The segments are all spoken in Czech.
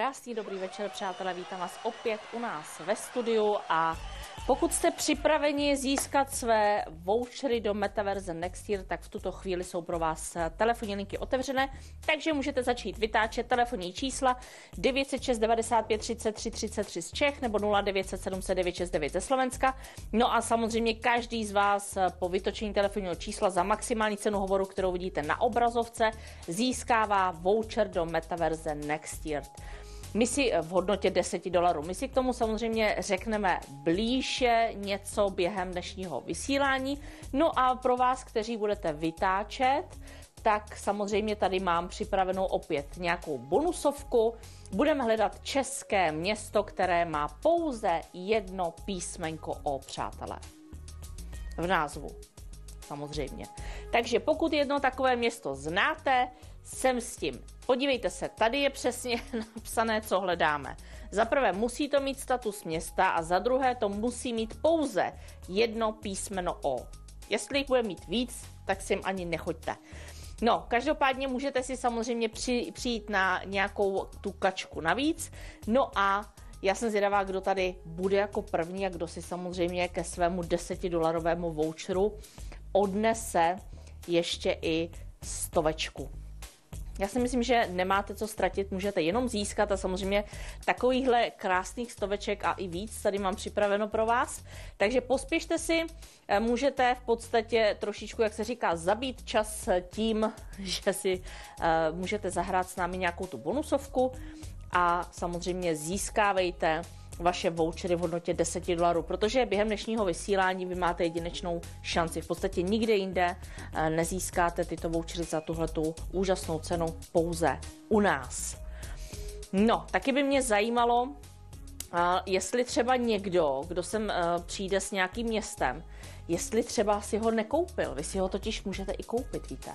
Krásný dobrý večer, přátelé, vítám vás opět u nás ve studiu a pokud jste připraveni získat své vouchery do Metaverse Next Year, tak v tuto chvíli jsou pro vás telefonní linky otevřené, takže můžete začít vytáčet telefonní čísla 906 95 33 33 z Čech nebo 0900 709 69 ze Slovenska. No a samozřejmě každý z vás po vytočení telefonního čísla za maximální cenu hovoru, kterou vidíte na obrazovce, získává voucher do Metaverse Next Year. My si v hodnotě $10. My si k tomu samozřejmě řekneme blíže něco během dnešního vysílání. No a pro vás, kteří budete vytáčet, tak samozřejmě tady mám připravenou opět nějakou bonusovku. Budeme hledat české město, které má pouze jedno písmenko O, přátelé. V názvu, samozřejmě. Takže pokud jedno takové město znáte, jsem s tím. Podívejte se, tady je přesně napsané, co hledáme. Za prvé musí to mít status města a za druhé to musí mít pouze jedno písmeno O. Jestli jich bude mít víc, tak si jim ani nechoďte. No, každopádně můžete si samozřejmě přijít na nějakou tu kačku navíc. No a já jsem zvědavá, kdo tady bude jako první a kdo si samozřejmě ke svému $10 voucheru odnese ještě i 100. Já si myslím, že nemáte co ztratit, můžete jenom získat a samozřejmě takovýchhle krásných 100 a i víc tady mám připraveno pro vás. Takže pospěšte si, můžete v podstatě trošičku, jak se říká, zabít čas tím, že si můžete zahrát s námi nějakou tu bonusovku a samozřejmě získávejte vaše vouchery v hodnotě $10, protože během dnešního vysílání vy máte jedinečnou šanci. V podstatě nikde jinde nezískáte tyto vouchery za tuhletu úžasnou cenu pouze u nás. No, taky by mě zajímalo, jestli třeba někdo, kdo sem přijde s nějakým městem, jestli třeba si ho nekoupil. Vy si ho totiž můžete i koupit, víte?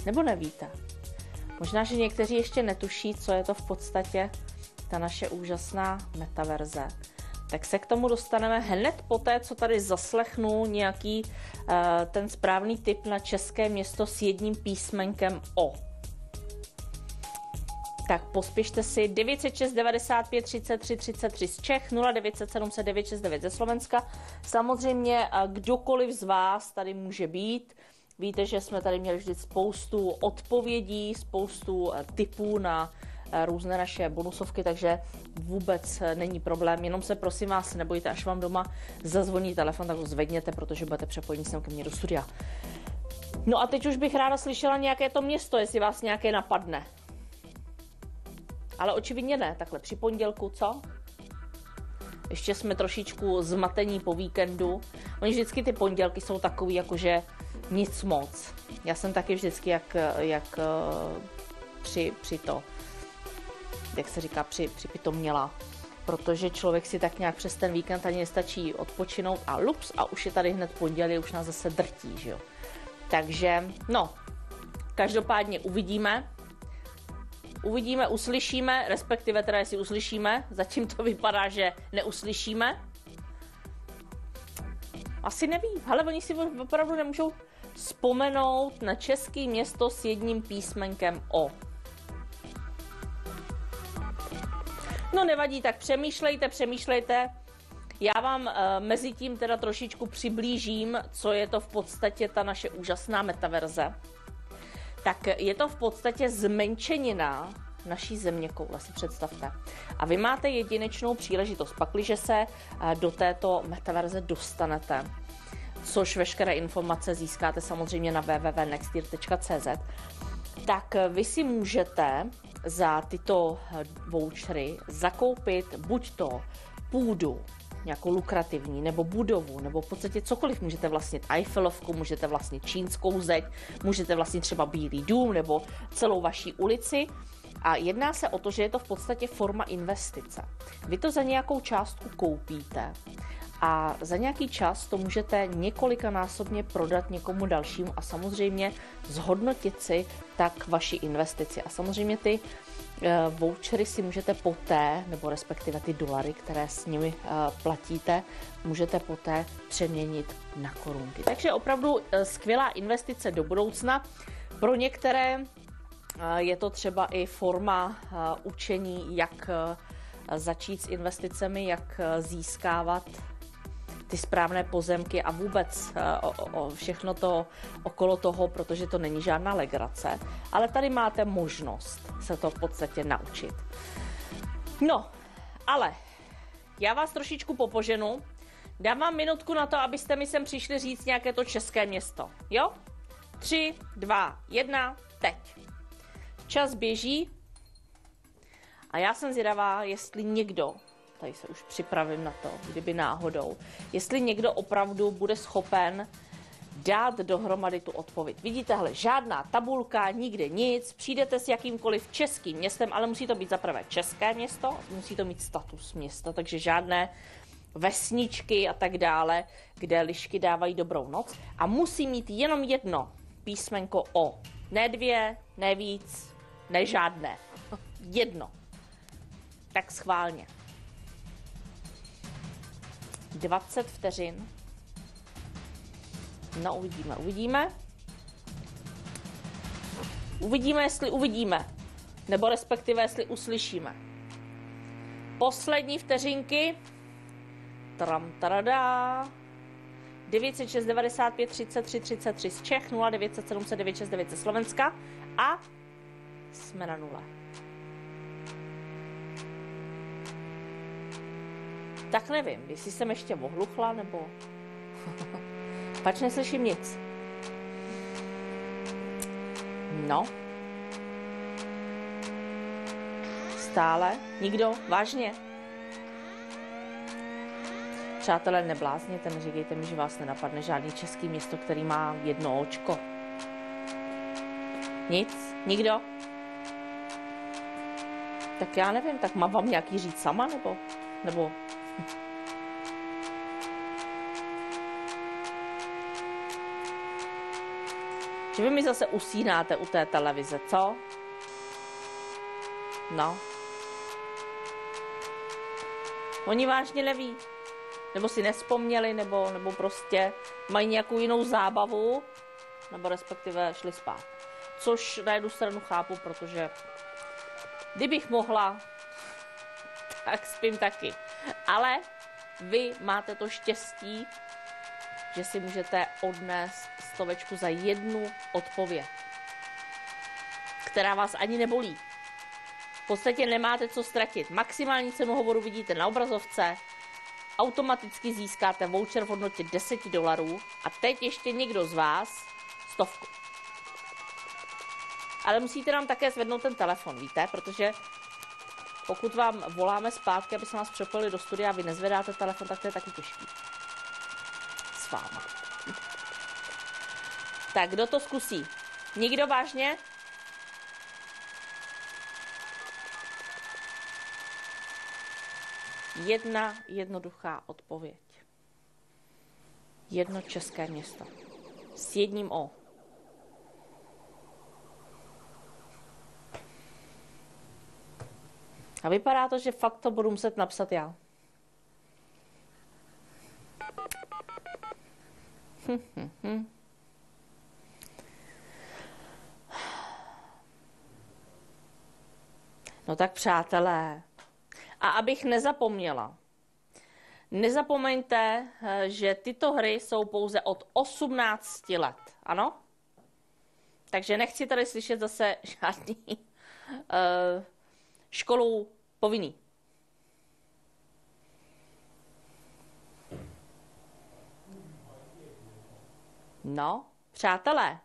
Nebo nevíte? Možná, že někteří ještě netuší, co je to v podstatě ta naše úžasná metaverze. Tak se k tomu dostaneme hned poté, co tady zaslechnu nějaký ten správný tip na české město s jedním písmenkem O. Tak pospěšte si 906 95 33 33 z Čech, 0900 709 69 ze Slovenska. Samozřejmě kdokoliv z vás tady může být. Víte, že jsme tady měli vždy spoustu odpovědí, spoustu tipů na různé naše bonusovky, takže vůbec není problém, jenom se prosím vás nebojte, až vám doma zazvoní telefon, tak ho zvedněte, protože budete přepojení sem ke mně do studia. No a teď už bych ráda slyšela nějaké to město, jestli vás nějaké napadne. Ale očividně ne, takhle při pondělku, co? Ještě jsme trošičku zmatení po víkendu. Oni vždycky ty pondělky jsou takový, jakože nic moc. Já jsem taky vždycky jak při to, jak se říká, připitoměla, protože člověk si tak nějak přes ten víkend ani nestačí odpočinout a lups a už je tady hned pondělí, už nás zase drtí, že jo. Takže, no, každopádně uvidíme, uslyšíme, respektive teda jestli uslyšíme, zatím to vypadá, že neuslyšíme. Asi neví, ale oni si opravdu nemůžou vzpomenout na české město s jedním písmenkem O. No nevadí, tak přemýšlejte. Já vám mezi tím teda trošičku přiblížím, co je to v podstatě ta naše úžasná metaverze. Tak je to v podstatě zmenšenina naší zeměkoule, si představte. A vy máte jedinečnou příležitost, pakliže se do této metaverze dostanete, což veškeré informace získáte samozřejmě na www.nextyear.cz, tak vy si můžete za tyto vouchery zakoupit buď to půdu, nějakou lukrativní, nebo budovu, nebo v podstatě cokoliv. Můžete vlastnit Eiffelovku, můžete vlastnit čínskou zeď, můžete vlastnit třeba Bílý dům, nebo celou vaší ulici. A jedná se o to, že je to v podstatě forma investice. Vy to za nějakou částku koupíte a za nějaký čas to můžete několikanásobně prodat někomu dalšímu a samozřejmě zhodnotit si tak vaši investici. A samozřejmě ty vouchery si můžete poté, nebo respektive ty dolary, které s nimi platíte, můžete poté přeměnit na korunky. Takže opravdu skvělá investice do budoucna. Pro některé Je to třeba i forma učení, jak začít s investicemi, jak získávat ty správné pozemky a vůbec všechno to okolo toho, protože to není žádná legrace, ale tady máte možnost se to v podstatě naučit. No, ale já vás trošičku popoženu, dám vám minutku na to, abyste mi sem přišli říct nějaké to české město, jo? 3, 2, 1, teď. Čas běží a já jsem zvědavá, jestli někdo, tady se už připravím na to, kdyby náhodou, jestli někdo opravdu bude schopen dát dohromady tu odpověď. Vidíte, hele, žádná tabulka, nikde nic, přijdete s jakýmkoliv českým městem, ale musí to být zaprvé české město, musí to mít status města, takže žádné vesničky a tak dále, kde lišky dávají dobrou noc a musí mít jenom jedno písmenko O. Ne 2, ne víc, ne žádné. Jedno. Tak schválně. 20 vteřin. No, uvidíme. Uvidíme, jestli uvidíme. Nebo respektive, jestli uslyšíme. Poslední vteřinky. Tram, taradá. 906 95 33 33 z Čech, 0900 700 969 ze Slovenska a jsme na nule. Tak nevím, jestli jsem ještě ohluchla, nebo... Pač neslyším nic. No. Stále? Nikdo? Vážně? Přátelé, neblázněte, neříkejte mi, že vás nenapadne žádný český město, který má jedno očko. Nic? Nikdo? Tak já nevím, tak mám vám nějaký říct sama, nebo... Že vy mi zase usínáte u té televize, co? No. Oni vážně neví. Nebo si nevzpomněli, nebo prostě mají nějakou jinou zábavu, nebo respektive šli spát. Což na jednu stranu chápu, protože kdybych mohla, tak spím taky. Ale vy máte to štěstí, že si můžete odnést stovečku za jednu odpověď, která vás ani nebolí. V podstatě nemáte co ztratit. Maximální cenu hovoru vidíte na obrazovce, automaticky získáte voucher v hodnotě $10 a teď ještě někdo z vás 100. Ale musíte nám také zvednout ten telefon, víte, protože pokud vám voláme zpátky, aby se nás přepojili do studia a vy nezvedáte telefon, tak to je taky těžký. S váma. Tak, kdo to zkusí? Nikdo vážně? Jedna jednoduchá odpověď. Jedno české město. S jedním O. A vypadá to, že fakt to budu muset napsat já. No tak přátelé, a abych nezapomněla, nezapomeňte, že tyto hry jsou pouze od 18 let, ano? Takže nechci tady slyšet zase žádný školou povinný. No, přátelé,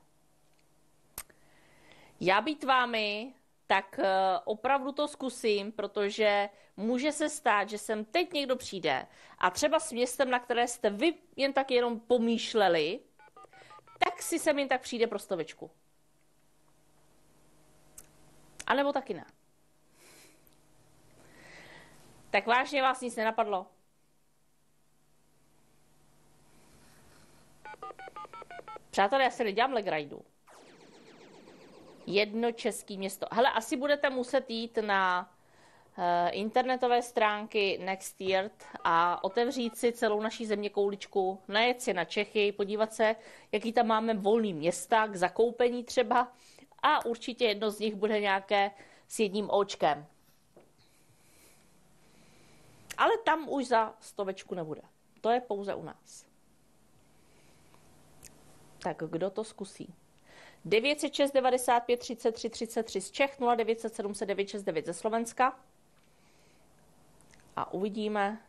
já být vámi, tak opravdu to zkusím, protože může se stát, že sem teď někdo přijde a třeba s městem, na které jste vy jen tak jenom pomýšleli, tak si sem jen tak přijde pro stovečku. A nebo taky ne. Tak vážně vás nic nenapadlo? Přátelé, já si nedělám legrajdu. Jedno české město. Hele, asi budete muset jít na internetové stránky Nextear a otevřít si celou naší zeměkouličku, najet si na Čechy, podívat se, jaký tam máme volný města k zakoupení třeba a určitě jedno z nich bude nějaké s jedním Očkem. Ale tam už za 100 nebude. To je pouze u nás. Tak kdo to zkusí? 906 95 33 33 z Čech, 0900 709 69 ze Slovenska. A uvidíme,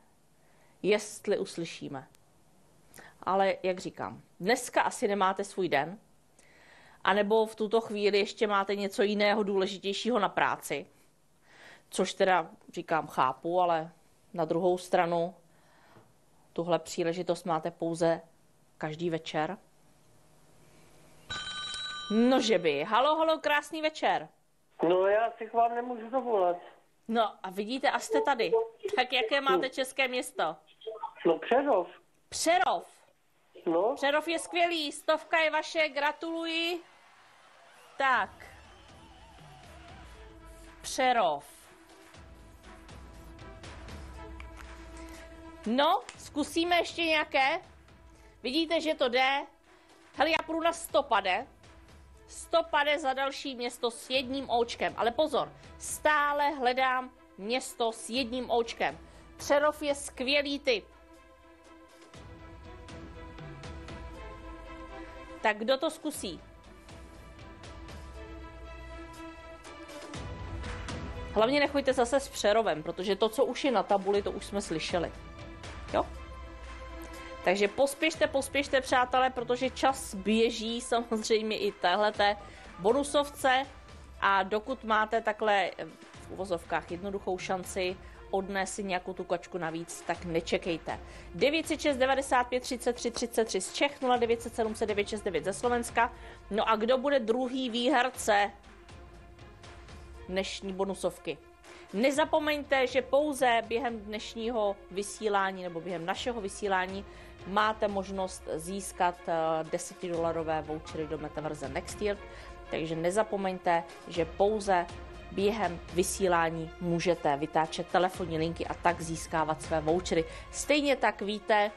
jestli uslyšíme. Ale jak říkám, dneska asi nemáte svůj den, anebo v tuto chvíli ještě máte něco jiného důležitějšího na práci, což teda říkám chápu, ale na druhou stranu tuhle příležitost máte pouze každý večer. Nože by. Halo, halo, krásný večer. No já si k vám nemůžu dovolat. No a vidíte, a jste tady. Tak jaké máte české město? No Přerov. Přerov. No. Přerov je skvělý, 100 je vaše, gratuluji. Tak. Přerov. No, zkusíme ještě nějaké. Vidíte, že to jde. Hele, já půjdu na Stopade. Stopade za další město s jedním Očkem. Ale pozor, stále hledám město s jedním Očkem. Přerov je skvělý tip. Tak kdo to zkusí? Hlavně nechoďte zase s Přerovem, protože to, co už je na tabuli, to už jsme slyšeli. Jo? Takže pospěšte, přátelé, protože čas běží samozřejmě i téhleté bonusovce a dokud máte takhle v uvozovkách jednoduchou šanci odnést si nějakou tu kačku navíc, tak nečekejte. 906 95 33 33 z Čech, 0900 709 69 ze Slovenska. No a kdo bude druhý výherce dnešní bonusovky? Nezapomeňte, že pouze během dnešního vysílání nebo během našeho vysílání máte možnost získat $10 vouchery do Metaverse Next Year, takže nezapomeňte, že pouze během vysílání můžete vytáčet telefonní linky a tak získávat své vouchery. Stejně tak víte,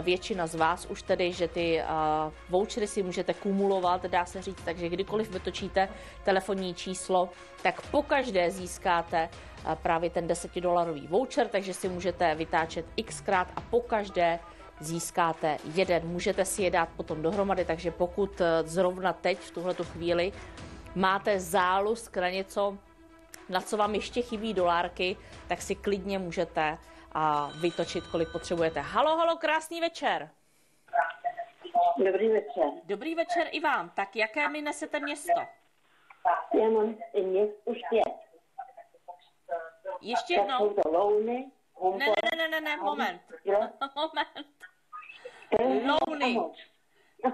většina z vás už tedy, že ty vouchery si můžete kumulovat, dá se říct, takže kdykoliv vytočíte telefonní číslo, tak pokaždé získáte právě ten $10 voucher, takže si můžete vytáčet xkrát a pokaždé získáte jeden. Můžete si je dát potom dohromady, takže pokud zrovna teď v tuhletu chvíli máte zálusk na něco, na co vám ještě chybí dolárky, tak si klidně můžete vytočit, kolik potřebujete. Halo, halo, krásný večer. Dobrý večer. Dobrý večer i vám. Tak jaké mi nesete město? Já mám měst už 5. Ještě jednou. Jsou to Louny, Ne, moment. Moment. Louny.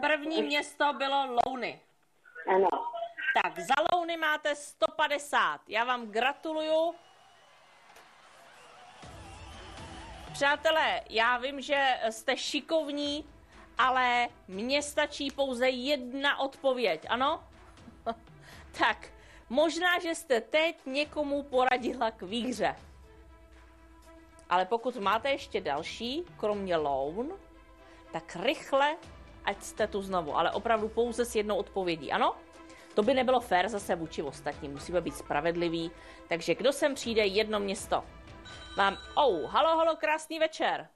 První město bylo Louny. Ano. Tak, za Louny máte 150. Já vám gratuluju. Přátelé, já vím, že jste šikovní, ale mně stačí pouze jedna odpověď, ano? Tak, možná, že jste teď někomu poradila k výhře. Ale pokud máte ještě další, kromě Loun, tak rychle, ať jste tu znovu, ale opravdu pouze s jednou odpovědí, ano? To by nebylo fér zase vůči ostatním, musíme být spravedliví. Takže kdo sem přijde, jedno město. Mám, halo, krásný večer.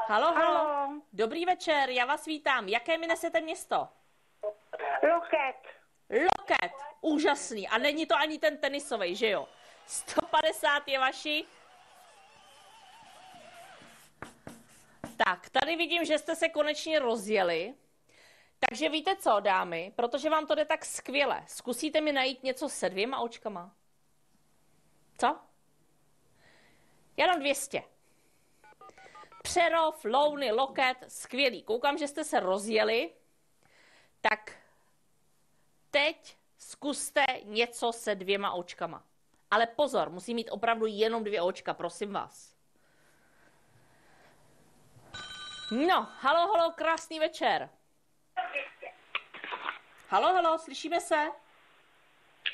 Halo. Dobrý večer, já vás vítám. Jaké mi nesete město? Loket, úžasný. A není to ani ten tenisový, že jo? 150 je vaši. Tak, tady vidím, že jste se konečně rozjeli. Takže víte co, dámy, protože vám to jde tak skvěle, zkusíte mi najít něco se 2 očkama? Co? Já dám 200. Přerov, Louny, Loket, skvělý. Koukám, že jste se rozjeli. Tak teď zkuste něco se 2 očkama. Ale pozor, musí mít opravdu jenom 2 očka, prosím vás. No, halo, krásný večer. Halo, slyšíme se?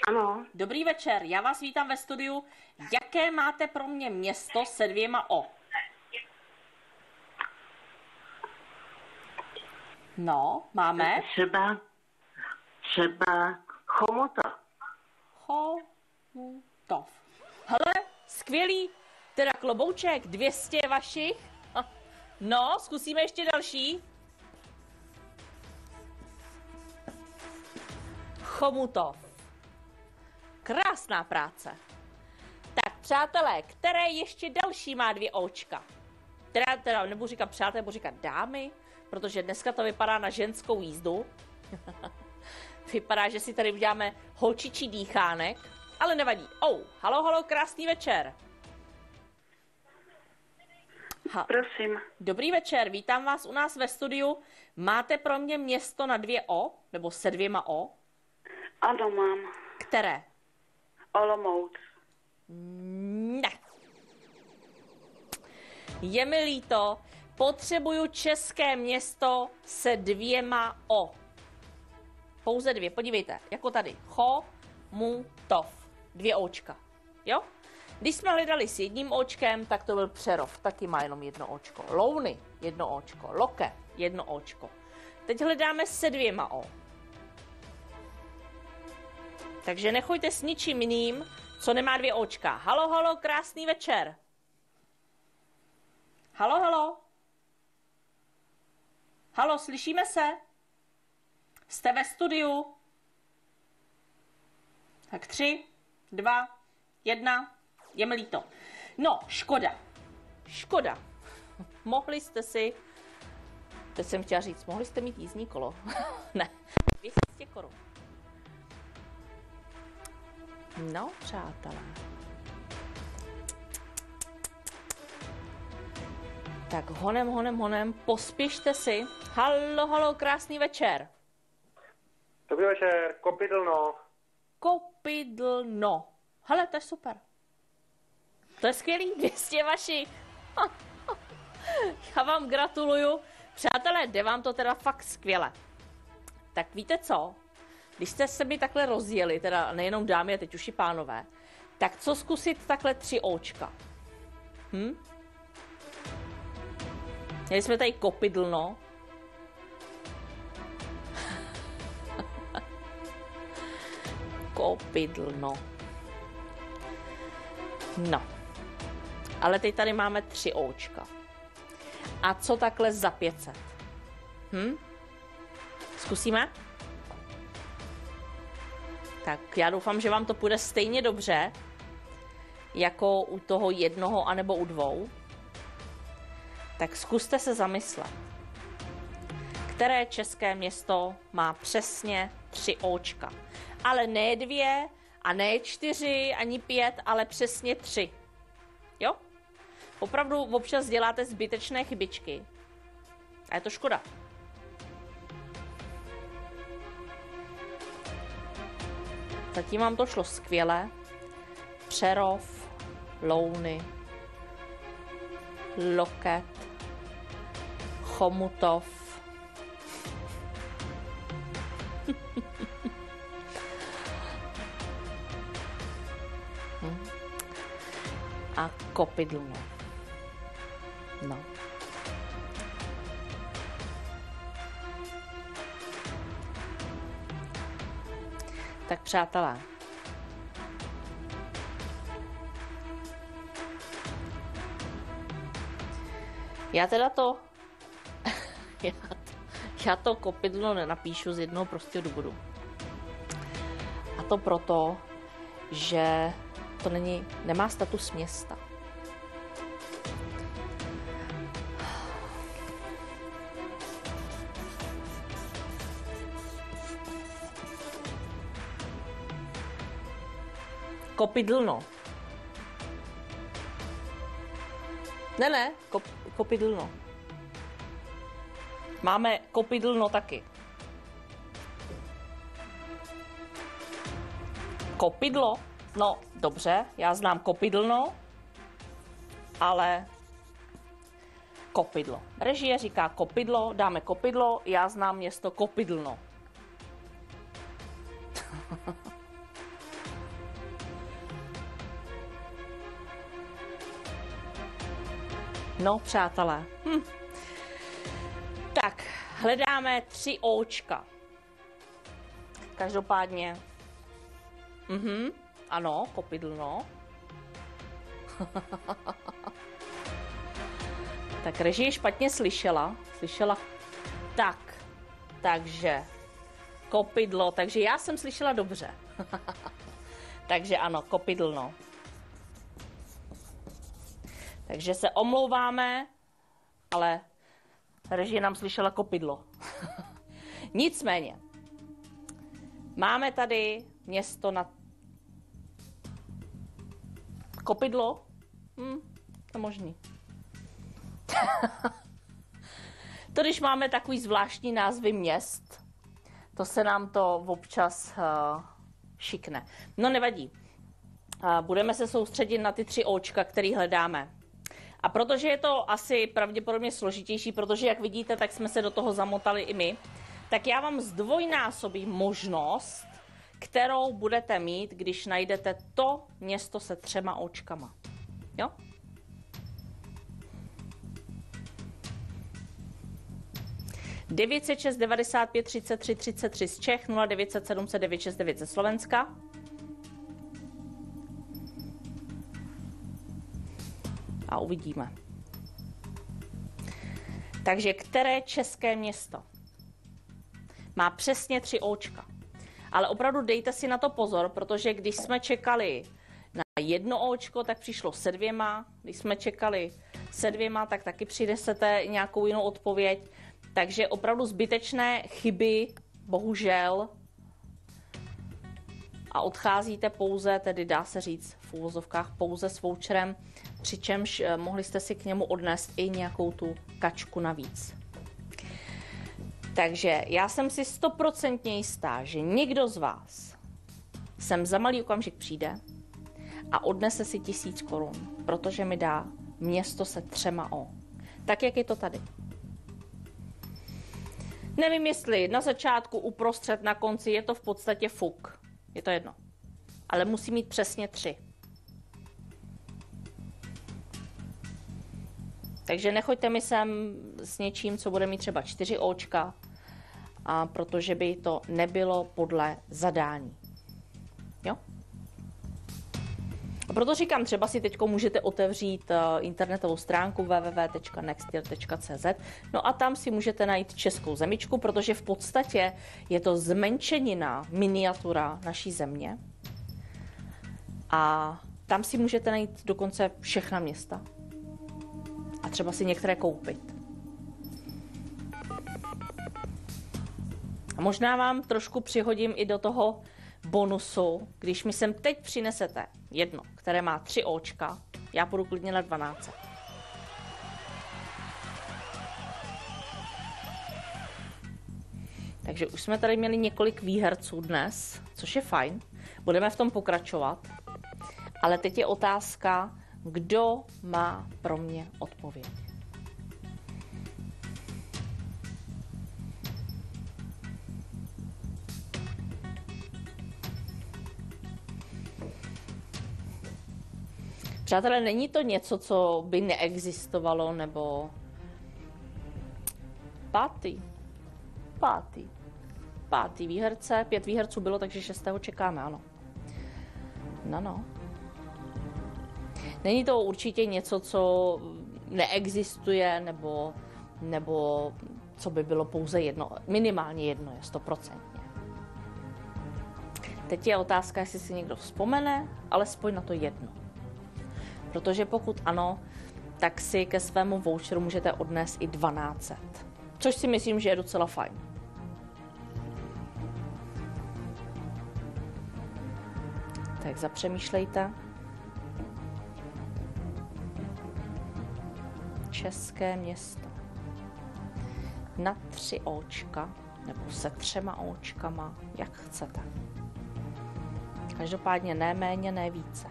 Ano. Dobrý večer, já vás vítám ve studiu. Jaké máte pro mě město se 2 O? No, máme. Třeba chomota. Chomutov. Hele, skvělý. Teda klobouček, 200 vašich. No, zkusíme ještě další. Chomutov. Krásná práce. Tak, přátelé, které ještě další má 2 očka? Teda nebudu říkat přátelé, budu říkat dámy, protože dneska to vypadá na ženskou jízdu. Vypadá, že si tady uděláme holčičí dýchánek, ale nevadí. Halo, krásný večer. Prosím. Dobrý večer, vítám vás u nás ve studiu. Máte pro mě město na 2 O, nebo se 2 O? Ano, mám. Které? Olomouc. Ne. Je mi líto, potřebuju české město se 2 O. Pouze 2, podívejte, jako tady. Chomutov. 2 Očka. Jo? Když jsme hledali s 1 očkem, tak to byl Přerov, taky má jenom 1 očko. Louny, 1 očko. Loket, 1 očko. Teď hledáme se 2 O. Takže nechoďte s ničím jiným, co nemá 2 očka. Halo, krásný večer. Halo. Halo, slyšíme se? Jste ve studiu? Tak 3, 2, 1, je mi líto. No, škoda. Mohli jste si, teď jsem chtěla říct, mohli jste mít jízdní kolo. Ne, 200 korun. No, přátelé. Tak honem, pospěšte si. Halo, krásný večer. Dobrý večer, Kopidlno. Kopidlno. Hele, to je super. To je skvělý, 200 vašich. Já vám gratuluju. Přátelé, jde vám to teda fakt skvěle. Tak víte co? Když jste se mi takhle rozjeli, teda nejenom dámy, a teď už i pánové, tak co zkusit takhle 3 Očka? Měli jsme tady Kopidlno. Kopidlno. No. Ale teď tady máme 3 Očka. A co takhle za 500? Zkusíme? Tak já doufám, že vám to půjde stejně dobře, jako u toho 1 anebo u 2. Tak zkuste se zamyslet. Které české město má přesně 3 Očka? Ale ne 2 a ne 4 ani 5, ale přesně 3. Jo? Opravdu občas děláte zbytečné chybičky. A je to škoda. Zatím vám to šlo skvěle. Přerov, Louny, Loket, Chomutov. A Kopidlno. No. Tak přátelé. Já teda to... já to Kopidlno nenapíšu z jednoho prostého důvodu. A to proto, že to nemá status města. Kopidlno. Ne, Kopidlno. Máme Kopidlno taky. Kopidlo? No, dobře, já znám Kopidlno, ale Kopidlo. Režie říká Kopidlo, dáme Kopidlo, já znám město Kopidlno. No, přátelé. Tak, hledáme 3 Očka. Každopádně. Ano, kopidlno. Tak režie špatně slyšela. Takže kopidlo, takže já jsem slyšela dobře. Takže ano, kopidlno. Takže se omlouváme, ale režie nám slyšela kopidlo. Nicméně, máme tady město na kopidlo. To je možný. To, když máme takový zvláštní názvy měst, to se nám to občas šikne. No nevadí. Budeme se soustředit na ty 3 Očka, který hledáme. A protože je to asi pravděpodobně složitější, protože jak vidíte, tak jsme se do toho zamotali i my, tak já vám zdvojnásobím možnost, kterou budete mít, když najdete to město se 3 Očkama. Jo? (906 95 33 33) z Čech, 0900 700 969 ze Slovenska. A uvidíme. Takže které české město má přesně 3 Očka? Ale opravdu dejte si na to pozor, protože když jsme čekali na 1 Očko, tak přišlo se 2. Když jsme čekali se 2, tak taky přinesete nějakou jinou odpověď. Takže opravdu zbytečné chyby, bohužel, a odcházíte pouze, tedy dá se říct v uvozovkách, pouze s voucherem, přičemž mohli jste si k němu odnést i nějakou tu kačku navíc. Takže já jsem si 100% jistá, že někdo z vás sem za malý okamžik přijde a odnese si 1000 korun, protože mi dá město se 3 O. Tak, jak je to tady. Nevím, jestli na začátku, uprostřed, na konci, je to v podstatě fuk. Je to jedno. Ale musí mít přesně 3. Takže nechoďte mi sem s něčím, co bude mít třeba 4 Očka, a protože by to nebylo podle zadání. Jo? A proto říkám, třeba si teď můžete otevřít internetovou stránku www.nextier.cz, no a tam si můžete najít českou zemičku, protože v podstatě je to zmenšenina, miniatura naší země. A tam si můžete najít dokonce všechna města. A třeba si některé koupit. A možná vám trošku přihodím i do toho bonusu, když mi sem teď přinesete jedno, které má 3 Očka, já půjdu klidně na 12. Takže už jsme tady měli několik výherců dnes, což je fajn. Budeme v tom pokračovat. Ale teď je otázka, kdo má pro mě odpověď. Přátelé, není to něco, co by neexistovalo, nebo... Pátý výherce, 5 výherců bylo, takže 6. čekáme, ano. No. Není to určitě něco, co neexistuje, nebo co by bylo pouze jedno, minimálně jedno je 100%. Teď je otázka, jestli si někdo vzpomene, alespoň na to jedno. Protože pokud ano, tak si ke svému voucheru můžete odnést i 1200. Což si myslím, že je docela fajn. Tak zapřemýšlejte. České město. Na 3 Očka, nebo se 3 Očkama, jak chcete. Každopádně ne méně, ne více.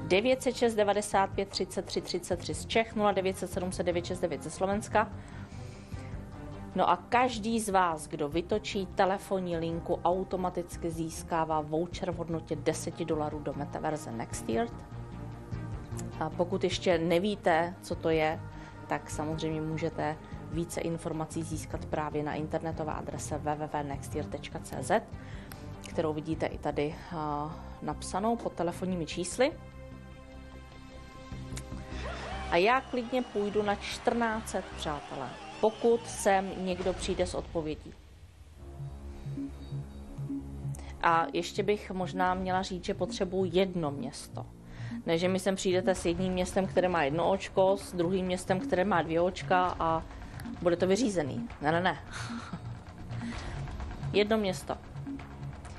906 95 33 33 z Čech, 0900 700 969 ze Slovenska. No a každý z vás, kdo vytočí telefonní linku, automaticky získává voucher v hodnotě $10 do metaverze Nextier. A pokud ještě nevíte, co to je, tak samozřejmě můžete více informací získat právě na internetové adrese www.nextier.cz, kterou vidíte i tady napsanou pod telefonními čísly. A já klidně půjdu na 1400, přátelé, pokud sem někdo přijde s odpovědí. A ještě bych možná měla říct, že potřebuji jedno město. Ne, že mi sem přijdete s jedním městem, které má 1 očko, s druhým městem, které má 2 očka a bude to vyřízený. Ne. Jedno město.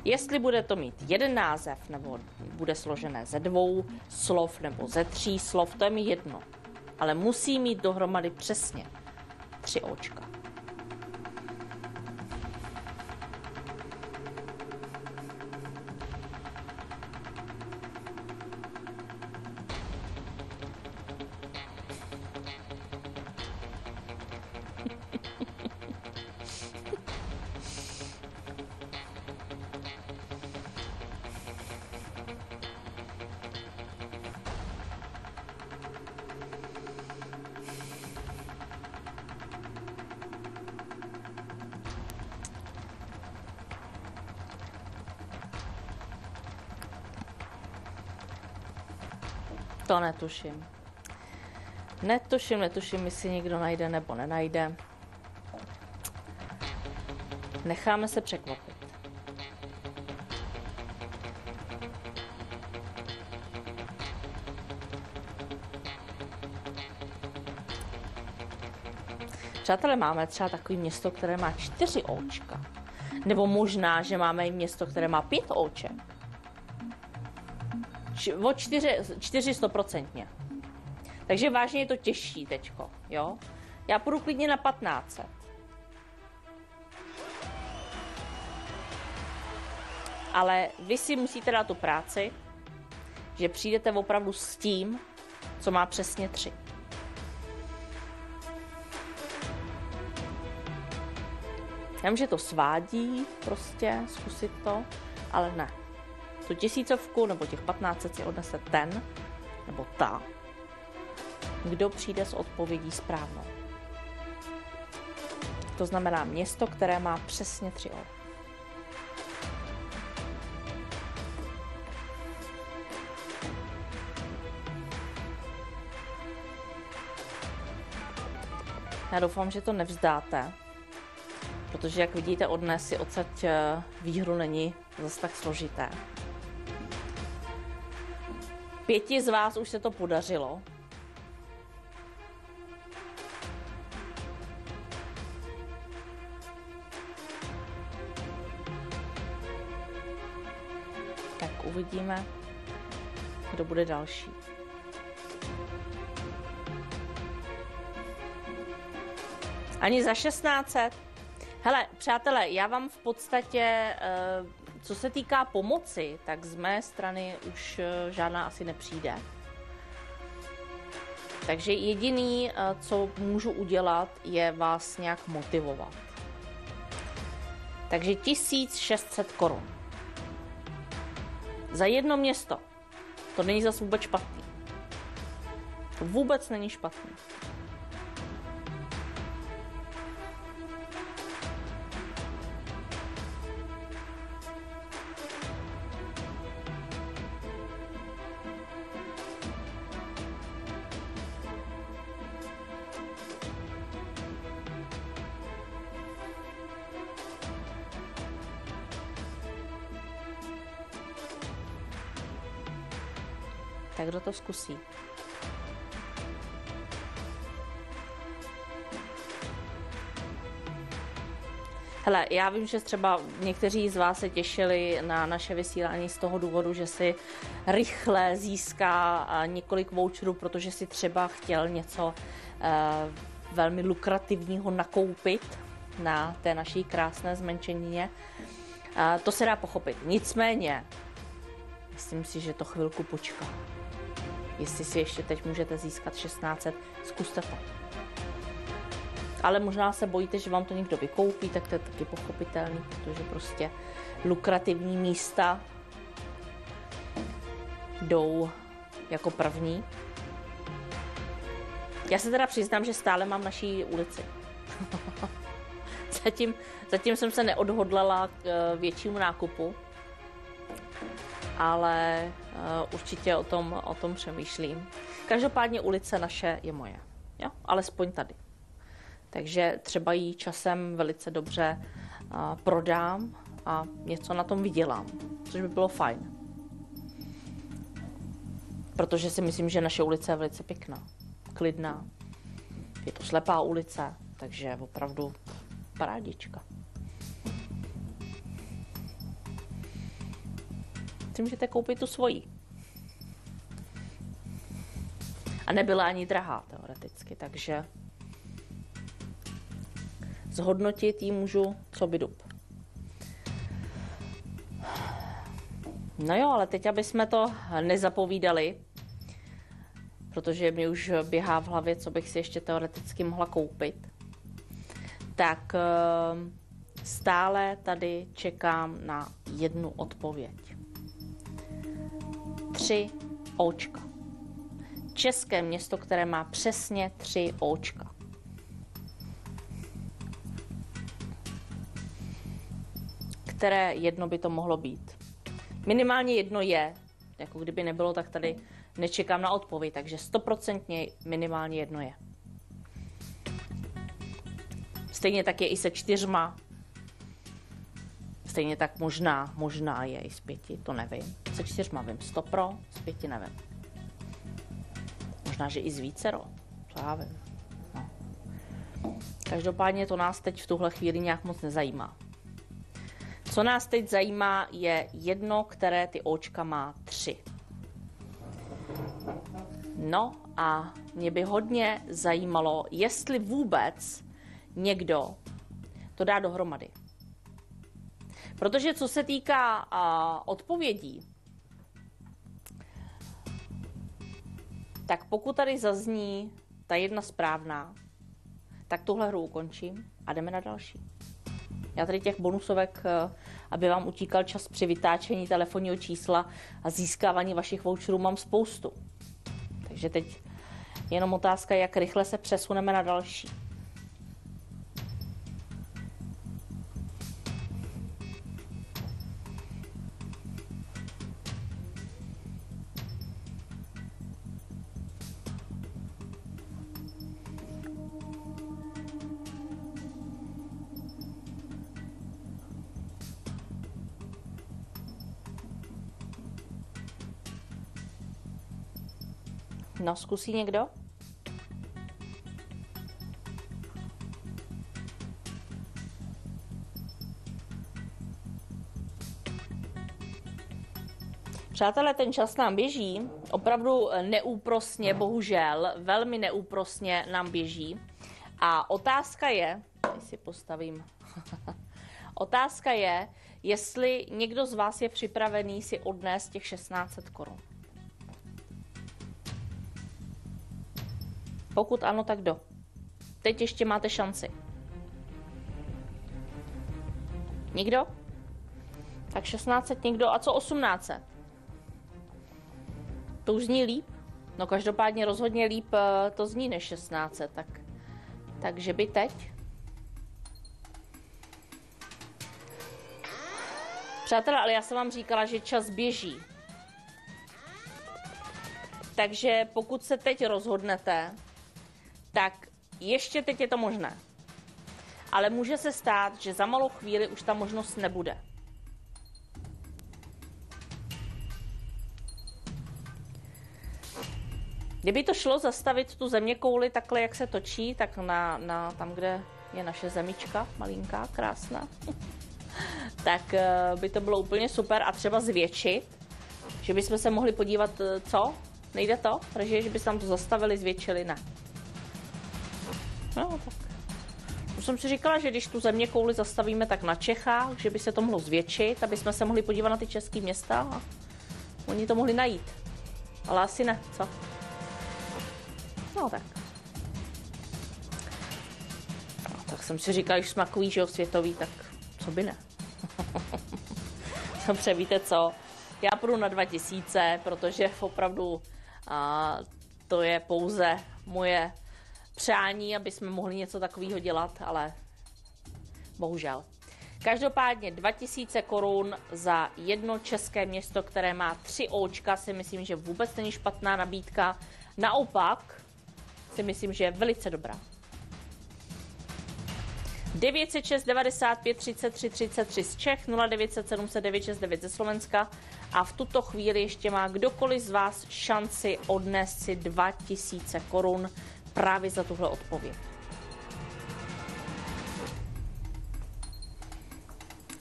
Jestli bude to mít jeden název, nebo bude složené ze 2 slov, nebo ze 3 slov, to je mi jedno. Ale musí mít dohromady přesně 3 očka. To netuším. Netuším, jestli někdo najde nebo nenajde. Necháme se překvapit. Přátelé, máme třeba takové město, které má 4 očka. Nebo možná, že máme i město, které má 5 oček. O 400%. Takže vážně je to těžší teďko, jo? Já půjdu klidně na 1500. Ale vy si musíte dát tu práci, že přijdete opravdu s tím, co má přesně 3. Já vím, že to svádí prostě, zkusit to, ale ne. Tu 1000 nebo těch 1500 si odnese ten, nebo ta, kdo přijde s odpovědí správnou. To znamená město, které má přesně 3 O. Já doufám, že to nevzdáte, protože jak vidíte odnes si odsaď výhru není zase tak složité. 5 z vás už se to podařilo. Tak uvidíme, kdo bude další. Ani za 1600. Hele, přátelé, já vám v podstatě, co se týká pomoci, tak z mé strany už žádná asi nepřijde. Takže jediný, co můžu udělat, je vás nějak motivovat. Takže 1600 korun. Za jedno město. To není zas vůbec špatný. To vůbec není špatný. Tak kdo to zkusí? Hele, já vím, že třeba někteří z vás se těšili na naše vysílání z toho důvodu, že si rychle získá několik voucherů, protože si třeba chtěl něco velmi lukrativního nakoupit na té naší krásné zmenšenině. To se dá pochopit. Nicméně, myslím si, že to chvilku počká. Jestli si ještě teď můžete získat 1600, zkuste to. Ale možná se bojíte, že vám to někdo vykoupí, tak to je taky pochopitelný, protože prostě lukrativní místa jdou jako první. Já se teda přiznám, že stále mám naší ulici. Už Zatím jsem se neodhodlala k většímu nákupu, ale určitě o tom přemýšlím. Každopádně ulice naše je moje, jo? Alespoň tady. Takže třeba ji časem velice dobře prodám a něco na tom vydělám, což by bylo fajn. Protože si myslím, že naše ulice je velice pěkná, klidná. Je to slepá ulice, takže opravdu parádička. Si můžete koupit tu svoji. A nebyla ani drahá teoreticky, takže zhodnotit ji můžu co by dub. No jo, ale teď, aby jsme to nezapovídali, protože mi už běhá v hlavě, co bych si ještě teoreticky mohla koupit, tak stále tady čekám na jednu odpověď. 3 Očka. České město, které má přesně 3 Očka. Které jedno by to mohlo být. Minimálně jedno je, jako kdyby nebylo, tak tady nečekám na odpověď, takže 100% minimálně jedno je. Stejně tak je i se 4. Stejně tak možná je i s 5, to nevím. Se 4 vím 100 pro, s 5 nevím. Možná, že i z vícero, to já vím. No. Každopádně to nás teď v tuhle chvíli nějak moc nezajímá. Co nás teď zajímá, je jedno, které ty Očka má 3. No a mě by hodně zajímalo, jestli vůbec někdo to dá dohromady. Protože co se týká odpovědí, tak pokud tady zazní ta jedna správná, tak tuhle hru ukončím a jdeme na další. Já tady těch bonusovek, aby vám utíkal čas při vytáčení telefonního čísla a získávání vašich voucherů, mám spoustu. Takže teď jenom otázka, jak rychle se přesuneme na další. No, zkusí někdo? Přátelé, ten čas nám běží, opravdu neúprosně, bohužel, velmi neúprosně nám běží. A otázka je, tady si postavím, otázka je, jestli někdo z vás je připravený si odnést těch 1600 korun. Pokud ano, tak kdo? Teď ještě máte šanci. Nikdo? Tak 1600 nikdo. A co 1800? To už zní líp? No každopádně rozhodně líp to zní než 1600. Takže by teď? Přátelé, ale já jsem vám říkala, že čas běží. Takže pokud se teď rozhodnete, tak ještě teď je to možné. Ale může se stát, že za malou chvíli už ta možnost nebude. Kdyby to šlo zastavit tu zeměkouli takhle, jak se točí, tak na tam, kde je naše zemička, malinká, krásná, tak by to bylo úplně super a třeba zvětšit, že bychom se mohli podívat, co? Nejde to? Takže, že by se tam to zastavili, zvětšili, ne. No, tak. Už jsem si říkala, že když tu zeměkouli zastavíme tak na Čechách, že by se to mohlo zvětšit, aby jsme se mohli podívat na ty české města a oni to mohli najít. Ale asi ne, co? No tak. No, tak jsem si říkala, když jsme takový, že jo, světový, tak co by ne. Dobře, víte co? Já půjdu na 2000, protože opravdu to je pouze moje přání, aby jsme mohli něco takového dělat, ale bohužel. Každopádně 2000 korun za jedno české město, které má 3 Očka, si myslím, že vůbec není špatná nabídka. Naopak si myslím, že je velice dobrá. 906 95 33 33 z Čech, 0900 709 69 ze Slovenska a v tuto chvíli ještě má kdokoliv z vás šanci odnést si 2000 korun právě za tuhle odpověď.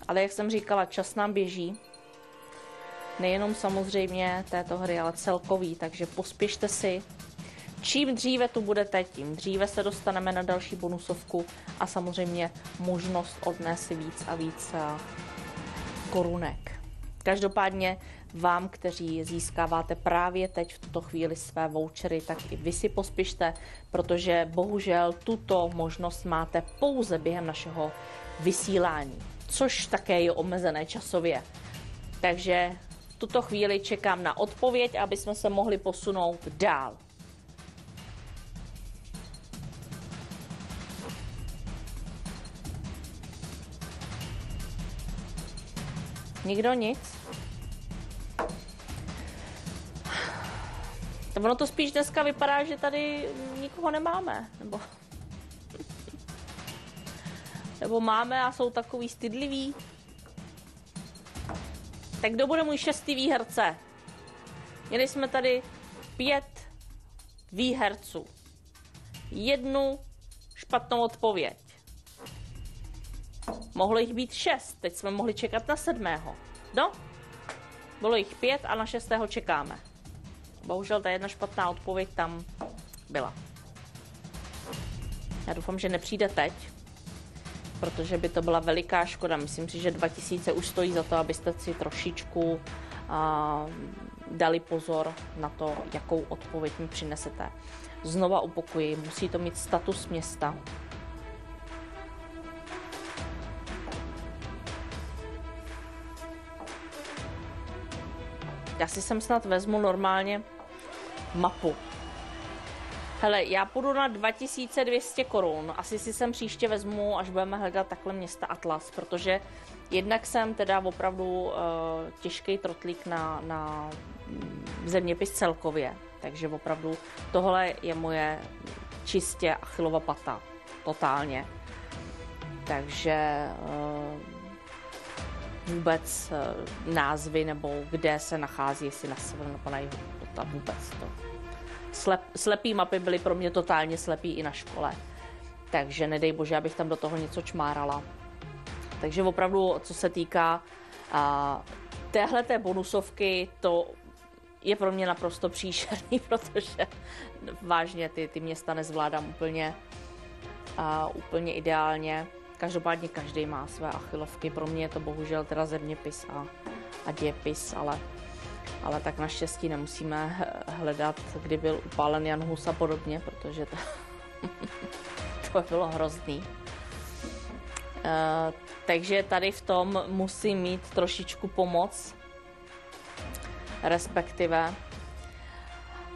Ale jak jsem říkala, čas nám běží. Nejenom samozřejmě této hry, ale celkový, takže pospěšte si. Čím dříve tu budete, tím dříve se dostaneme na další bonusovku a samozřejmě možnost odnést si víc a víc korunek. Každopádně vám, kteří získáváte právě teď v tuto chvíli své vouchery, tak i vy si pospěšte, protože bohužel tuto možnost máte pouze během našeho vysílání, což také je omezené časově. Takže v tuto chvíli čekám na odpověď, aby jsme se mohli posunout dál. Nikdo nic? Ono to spíš dneska vypadá, že tady nikoho nemáme, nebo máme a jsou takový stydliví. Tak kdo bude můj 6. výherce? Měli jsme tady 5 výherců. 1 špatnou odpověď. Mohlo jich být 6, teď jsme mohli čekat na 7. No, bylo jich 5 a na 6. čekáme. Bohužel ta jedna špatná odpověď tam byla. Já doufám, že nepřijde teď, protože by to byla veliká škoda. Myslím si, že 2000 už stojí za to, abyste si trošičku dali pozor na to, jakou odpověď mi přinesete. Znova opakuji, musí to mít status města. Já si sem snad vezmu normálně mapu. Hele, já půjdu na 2200 korun. Asi si sem příště vezmu, až budeme hledat takhle města Atlas, protože jednak jsem teda opravdu těžký trotlík na zeměpis celkově. Takže opravdu tohle je moje čistě Achillova pata. Totálně. Takže vůbec názvy nebo kde se nachází, jestli na severu nebo na jihu, to vůbec to. Slepý mapy byly pro mě totálně slepý i na škole, takže nedej bože, abych tam do toho něco čmárala. Takže opravdu, co se týká téhleté bonusovky, to je pro mě naprosto příšerný, protože vážně ty města nezvládám úplně ideálně. Každopádně každý má své achilovky, pro mě je to bohužel teda zeměpis a dějepis, ale tak naštěstí nemusíme hledat, kdy byl upálen Jan Hus a podobně, protože to bylo hrozný. Takže tady v tom musím mít trošičku pomoc, respektive.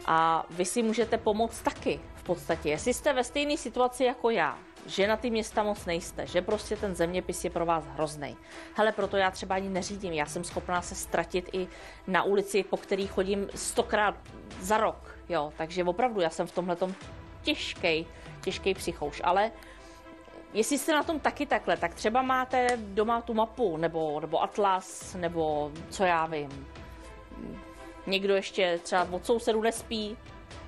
A vy si můžete pomoct taky v podstatě, jestli jste ve stejné situaci jako já, že na ty města moc nejste, že prostě ten zeměpis je pro vás hrozný. Hele, proto já třeba ani neřídím, já jsem schopná se ztratit i na ulici, po který chodím 100krát za rok, jo, takže opravdu já jsem v tomhletom těžkej psychouš, ale jestli jste na tom taky takhle, tak třeba máte doma tu mapu, nebo atlas, nebo co já vím. Někdo ještě třeba od sousedů nespí,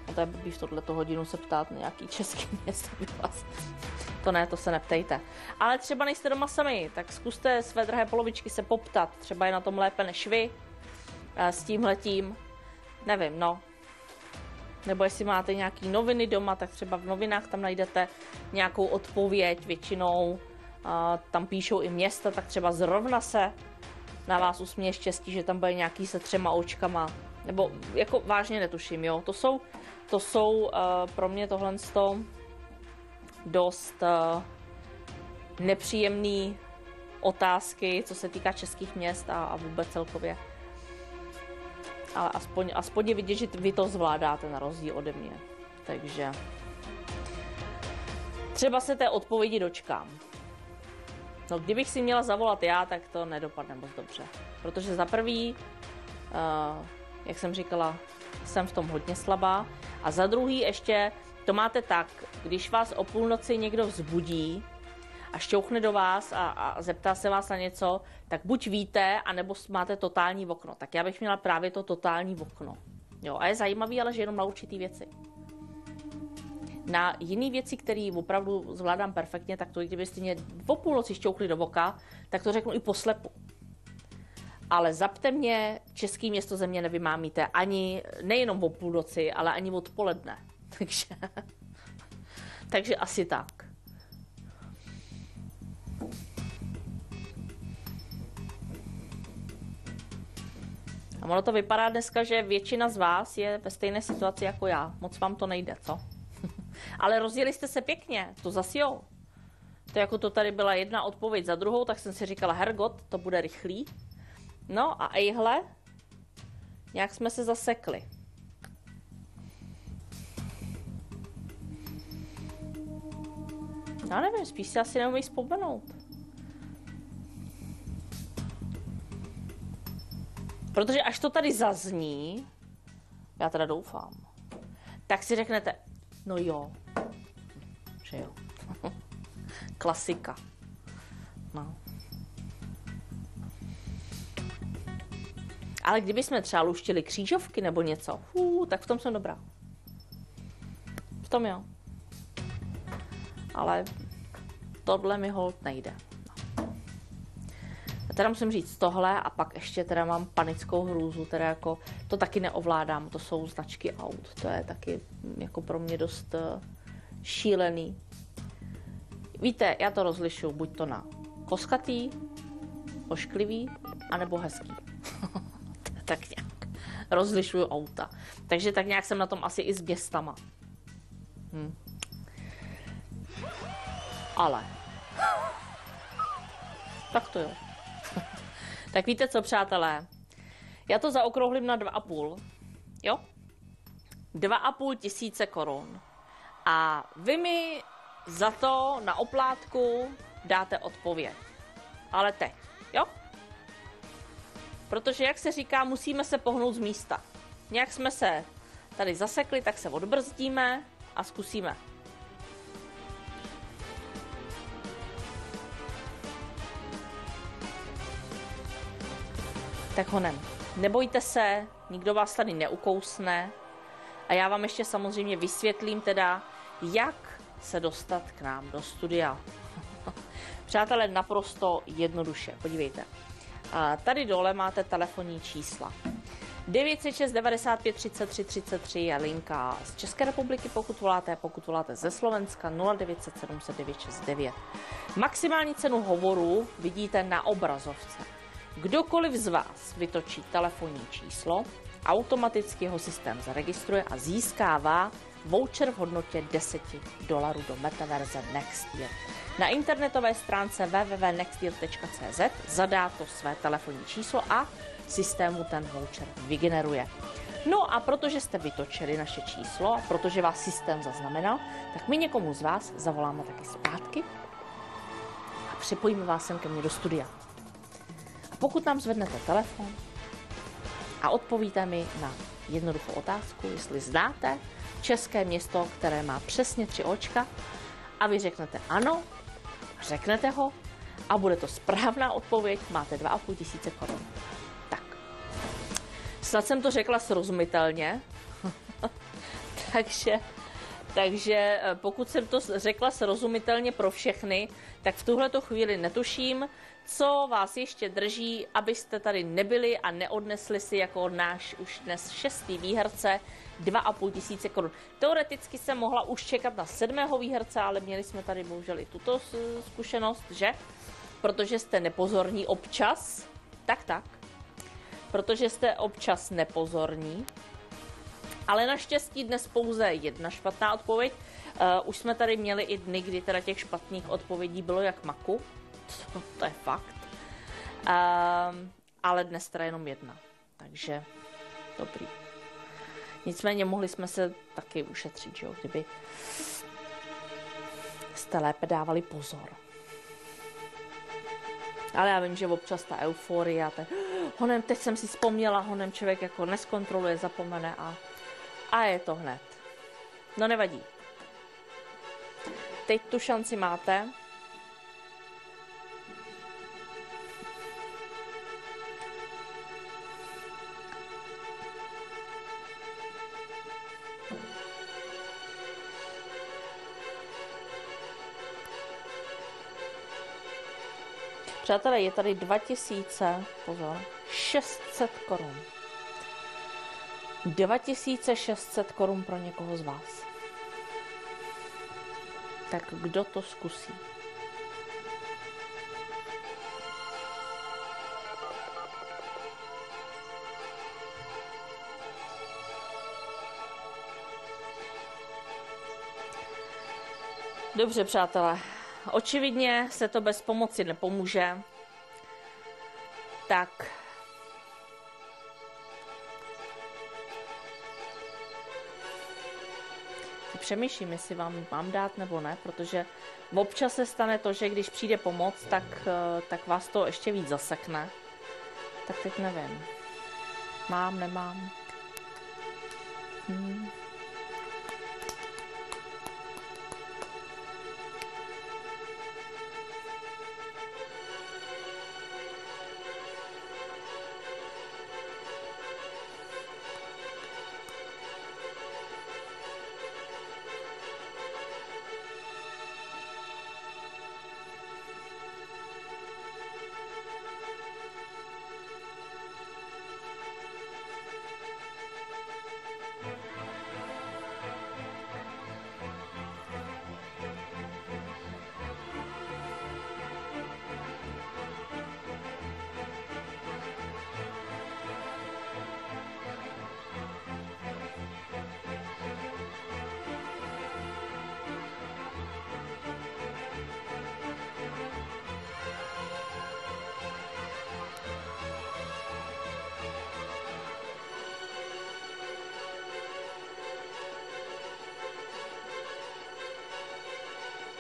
no to je blbý v tohleto hodinu se ptát na nějaký český město by vás. To ne, to se neptejte. Ale třeba nejste doma sami, tak zkuste své drahé polovičky se poptat. Třeba je na tom lépe než vy s tímhletím. Nevím, no. Nebo jestli máte nějaký noviny doma, tak třeba v novinách tam najdete nějakou odpověď. Většinou tam píšou i města, tak třeba zrovna se na vás usměje štěstí, že tam bude nějaký se 3 očkama. Nebo jako vážně netuším, jo. To jsou pro mě tohle dost nepříjemné otázky, co se týká českých měst a vůbec celkově. Ale aspoň je vidět, že vy to zvládáte na rozdíl ode mě. Takže třeba se té odpovědi dočkám. No, kdybych si měla zavolat já, tak to nedopadne moc dobře. Protože za prvý, jak jsem říkala, jsem v tom hodně slabá. A za druhý ještě to máte tak, když vás o půlnoci někdo vzbudí a šťouchne do vás a zeptá se vás na něco, tak buď víte, anebo máte totální okno. Tak já bych měla právě to totální okno. Jo, a je zajímavý, ale že jenom na určitý věci. Na jiné věci, které opravdu zvládám perfektně, tak to, kdybyste mě o půlnoci šťouchli do oka, tak to řeknu i poslepu. Ale zapte mě, český město země nevymámíte ani, nejenom o půlnoci, ale ani odpoledne. Takže asi tak. A ono to vypadá dneska, že většina z vás je ve stejné situaci jako já. Moc vám to nejde, co? Ale rozjeli jste se pěkně, to zas jo. To jako to tady byla jedna odpověď za druhou, tak jsem si říkala, hergot, to bude rychlý. No a ejhle, nějak jsme se zasekli. Já nevím, spíš si asi neumím vzpomenout. Protože až to tady zazní, já teda doufám, tak si řeknete, no jo, že jo. Klasika. No. Ale kdybychom třeba luštili křížovky nebo něco, tak v tom jsem dobrá. V tom jo. Ale tohle mi holt nejde. No. A teda musím říct tohle a pak ještě teda mám panickou hrůzu, teda jako to taky neovládám, to jsou značky aut, to je taky jako pro mě dost šílený. Víte, já to rozlišuju buď to na koskatý, ošklivý, anebo hezký. Tak nějak rozlišuju auta. Takže tak nějak jsem na tom asi i s městama. Ale. Tak to jo. Tak víte co, přátelé? Já to zaokrouhlím na 2,5. Jo? 2,5 tisíce korun. A vy mi za to na oplátku dáte odpověď. Ale teď, jo? Protože, jak se říká, musíme se pohnout z místa. Nějak jsme se tady zasekli, tak se odbrzdíme a zkusíme. Tak honem. Nebojte se, nikdo vás tady neukousne. A já vám ještě samozřejmě vysvětlím teda, jak se dostat k nám do studia. Přátelé, naprosto jednoduše. Podívejte. Tady dole máte telefonní čísla. 906 95 33 33 je linka z České republiky, pokud voláte ze Slovenska 0900 700 969. Maximální cenu hovoru vidíte na obrazovce. Kdokoliv z vás vytočí telefonní číslo, automaticky ho systém zaregistruje a získává voucher v hodnotě $10 do metaverze Next Year. Na internetové stránce www.nextyear.cz zadá to své telefonní číslo a systému ten voucher vygeneruje. No a protože jste vytočili naše číslo a protože vás systém zaznamenal, tak my někomu z vás zavoláme taky zpátky a připojíme vás sem ke mně do studia. A pokud nám zvednete telefon a odpovíte mi na jednoduchou otázku, jestli znáte české město, které má přesně 3 očka, a vy řeknete ano, řeknete ho a bude to správná odpověď, máte 2,5 tisíce korun. Tak. Snad jsem to řekla srozumitelně. takže pokud jsem to řekla srozumitelně pro všechny, tak v tuhleto chvíli netuším, co vás ještě drží, abyste tady nebyli a neodnesli si jako náš už dnes 6. výherce 2,5 tisíce korun. Teoreticky jsem mohla už čekat na 7. výherce, ale měli jsme tady bohužel i tuto zkušenost, že? Protože jste nepozorní občas. Tak. Protože jste občas nepozorní. Ale naštěstí dnes pouze jedna špatná odpověď. Už jsme tady měli i dny, kdy teda těch špatných odpovědí bylo jak maku. To je fakt. Ale dnes teda jenom jedna. Takže dobrý. Nicméně mohli jsme se taky ušetřit, že jo? Kdyby jste lépe dávali pozor. Ale já vím, že občas ta euforie, honem, teď jsem si vzpomněla, honem člověk jako neskontroluje, zapomene a je to hned. No nevadí. Teď tu šanci máte. Přátelé, je tady 2600 korun. 2600 korun pro někoho z vás. Tak kdo to zkusí? Dobře, přátelé. Očividně se to bez pomoci nepomůže. Tak. Přemýšlím, jestli vám mám dát nebo ne, protože občas se stane to, že když přijde pomoc, tak vás to ještě víc zasekne. Tak teď nevím. Mám, nemám.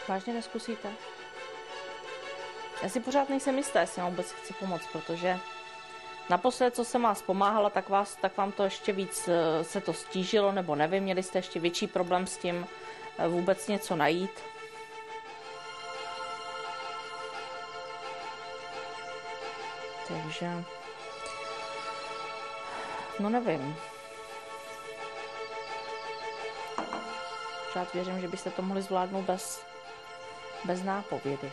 Vážně neskusíte? Já si pořád nejsem jistá, jestli vám vůbec chci pomoct, protože naposled, co jsem vás pomáhala, tak vám to ještě víc se to stížilo, nebo nevím, měli jste ještě větší problém s tím vůbec něco najít. Takže... No nevím. Pořád věřím, že byste to mohli zvládnout bez nápovědy.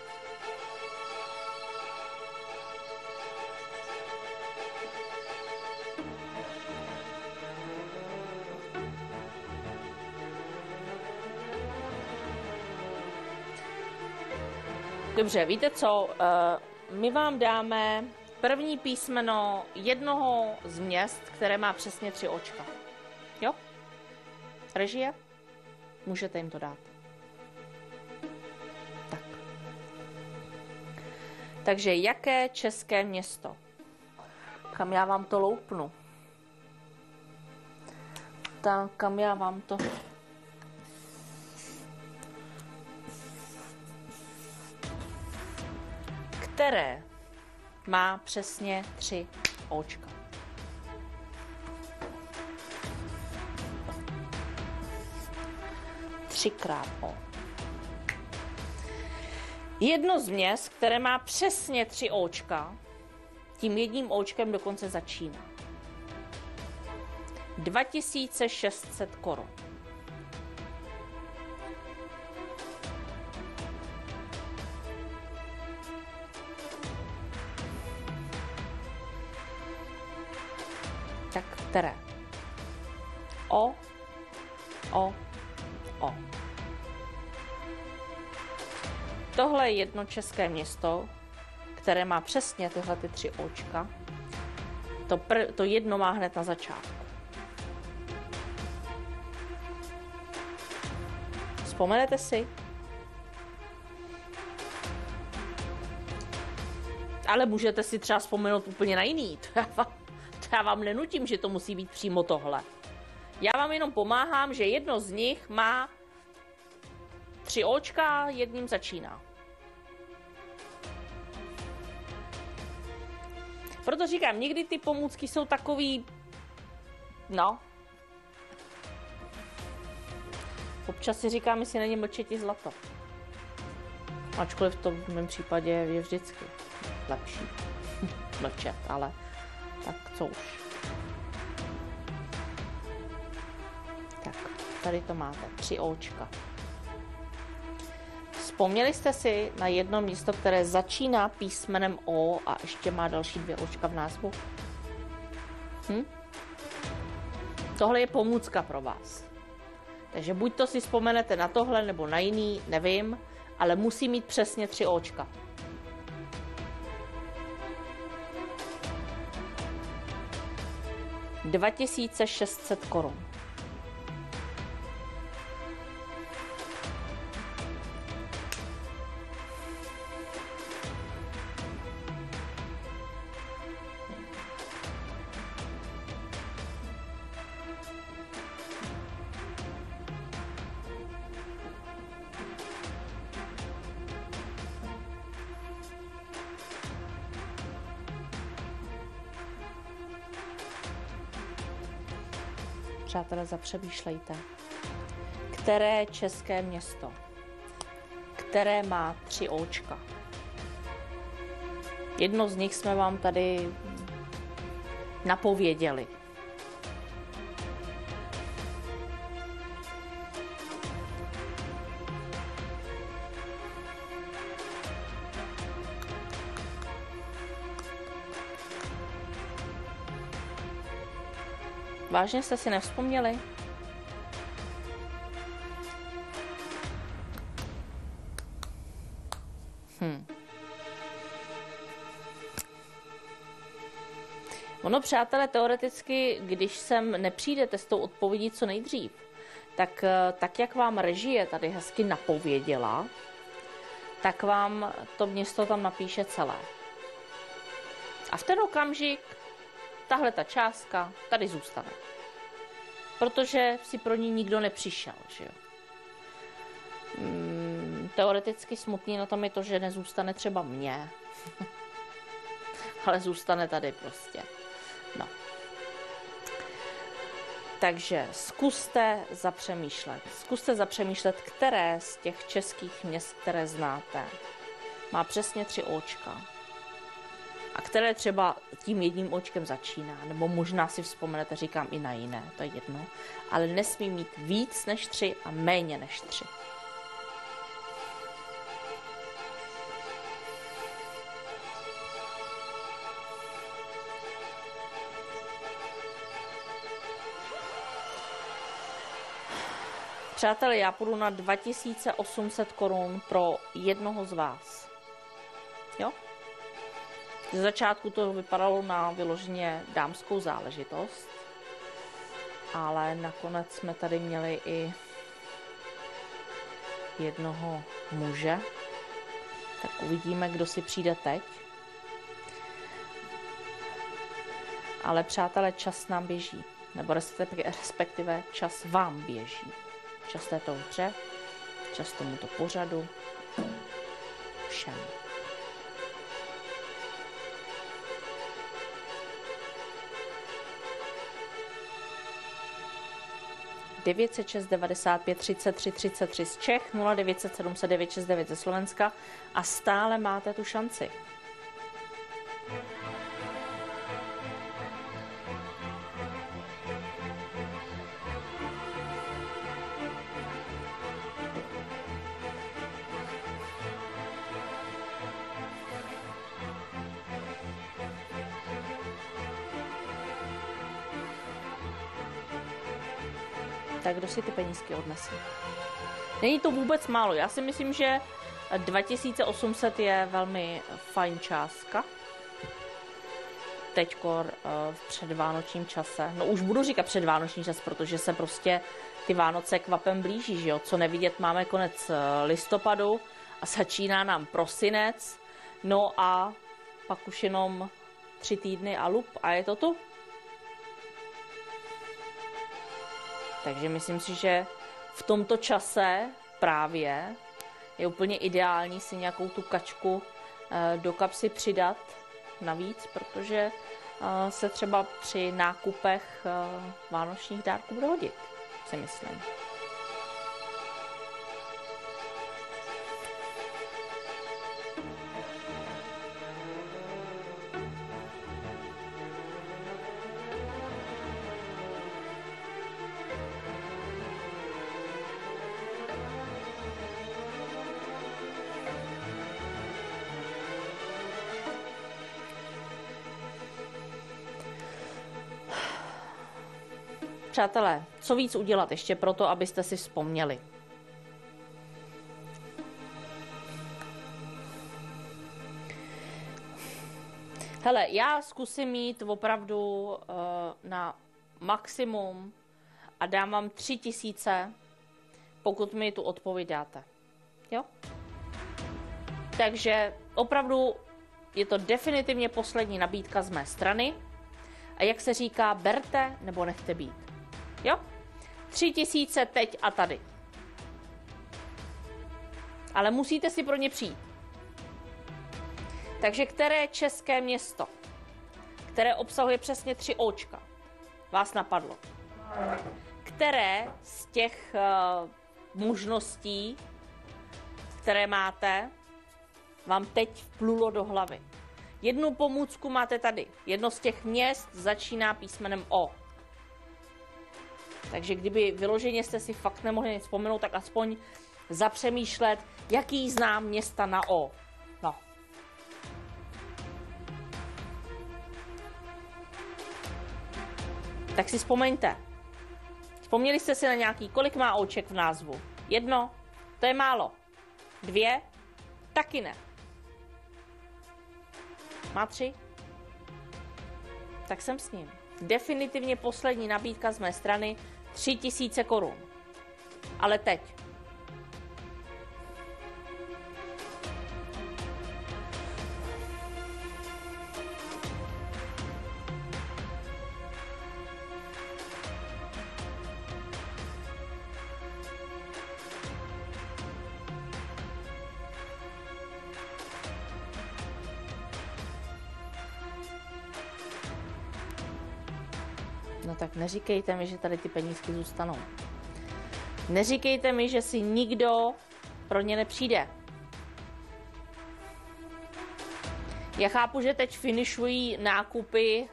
Dobře, víte co? My vám dáme první písmeno jednoho z měst, které má přesně 3 očka. Jo? Režie? Můžete jim to dát. Tak. Takže jaké české město? Kam já vám to loupnu? Tak, kam já vám to... Které má přesně 3 očka? Třikrát O. Jedno z měst, které má přesně 3 očka, tím jedním očkem dokonce začíná. 2600 korun. Tak které? O. Tohle je jedno české město, které má přesně tyhle 3 očka. To jedno má hned na začátku. Vzpomenete si? Ale můžete si třeba vzpomenout úplně na jiný. Já vám nenutím, že to musí být přímo tohle. Já vám jenom pomáhám, že jedno z nich má 3 Očka, jedním začíná. Proto říkám, někdy ty pomůcky jsou takový, no. Občas si říkám, jestli není mlčeti zlato. Ačkoliv to v mém případě je vždycky lepší mlčet, ale tak co už. Tak, tady to máte, 3 Očka. Vzpomněli jste si na jedno místo, které začíná písmenem O a ještě má další 2 Očka v názvu? Tohle je pomůcka pro vás. Takže buď to si vzpomenete na tohle, nebo na jiný, nevím, ale musí mít přesně 3 Očka. $2600. Přátelé, zapřemýšlejte. Které české město, které má 3 Očka? Jedno z nich jsme vám tady napověděli. Vážně jste si nevzpomněli? Ono, přátelé, teoreticky, když sem nepřijdete s tou odpovědí co nejdřív, tak jak vám režie tady hezky napověděla, tak vám to město tam napíše celé. A v ten okamžik tahle ta částka tady zůstane. Protože si pro ní nikdo nepřišel, že jo. Teoreticky smutný na tom je to, že nezůstane třeba mně. Ale zůstane tady prostě. No. Takže zkuste zapřemýšlet, které z těch českých měst, které znáte, má přesně 3 Očka. A které třeba tím jedním Očkem začíná, nebo možná si vzpomenete, říkám i na jiné, to je jedno, ale nesmí mít víc než 3 a méně než 3. Přátelé, já půjdu na 2800 korun pro jednoho z vás. Jo? Ze začátku to vypadalo na vyloženě dámskou záležitost, ale nakonec jsme tady měli i jednoho muže, tak uvidíme, kdo si přijde teď. Ale přátelé, čas nám běží, nebo respektive čas vám běží. Čas této hře, čas tomuto pořadu, všem. 906 95 33 33 z Čech, 0900 709 69 ze Slovenska a stále máte tu šanci. Tak kdo si ty penízky odnese? Není to vůbec málo. Já si myslím, že 2800 je velmi fajn částka. Teďkor v předvánočním čase. No už budu říkat předvánoční čas, protože se prostě ty Vánoce kvapem blíží, že jo? Co nevidět, máme konec listopadu a začíná nám prosinec. No a pak už jenom 3 týdny a lup a je to tu. Takže myslím si, že v tomto čase právě je úplně ideální si nějakou tu kačku do kapsy přidat navíc, protože se třeba při nákupech vánočních dárků bude hodit, si myslím. Přátelé, co víc udělat ještě pro to, abyste si vzpomněli? Hele, já zkusím mít opravdu na maximum a dám vám 3000, pokud mi tu odpověď dáte. Jo? Takže opravdu je to definitivně poslední nabídka z mé strany. A jak se říká, berte nebo nechte být. Jo? 3000 teď a tady. Ale musíte si pro ně přijít. Takže které české město, které obsahuje přesně 3 Očka, vás napadlo? Které z těch možností, které máte, vám teď vplulo do hlavy? Jednu pomůcku máte tady. Jedno z těch měst začíná písmenem O. Takže kdyby vyloženě jste si fakt nemohli nic vzpomenout, tak aspoň zapřemýšlet, jaký znám města na O. No. Tak si vzpomeňte. Vzpomněli jste si na nějaký, kolik má Oček v názvu? 1? To je málo. 2? Taky ne. Má 3? Tak jsem s ním. Definitivně poslední nabídka z mé strany, 3000 korun. Ale teď. No tak neříkejte mi, že tady ty penízky zůstanou. Neříkejte mi, že si nikdo pro ně nepřijde. Já chápu, že teď finišují nákupy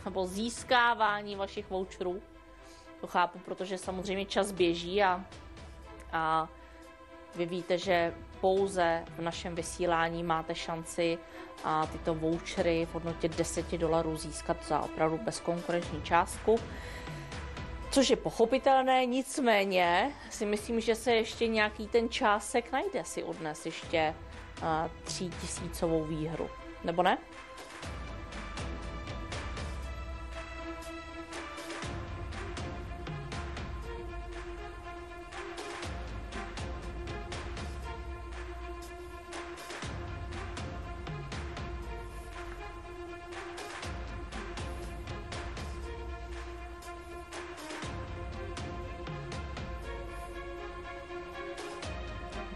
nebo získávání vašich voucherů. To chápu, protože samozřejmě čas běží a vy víte, že pouze v našem vysílání máte šanci tyto vouchery v hodnotě $10 získat za opravdu bezkonkurenční částku. Což je pochopitelné, nicméně si myslím, že se ještě nějaký ten čásek najde si odnes ještě 3000 výhru. Nebo ne?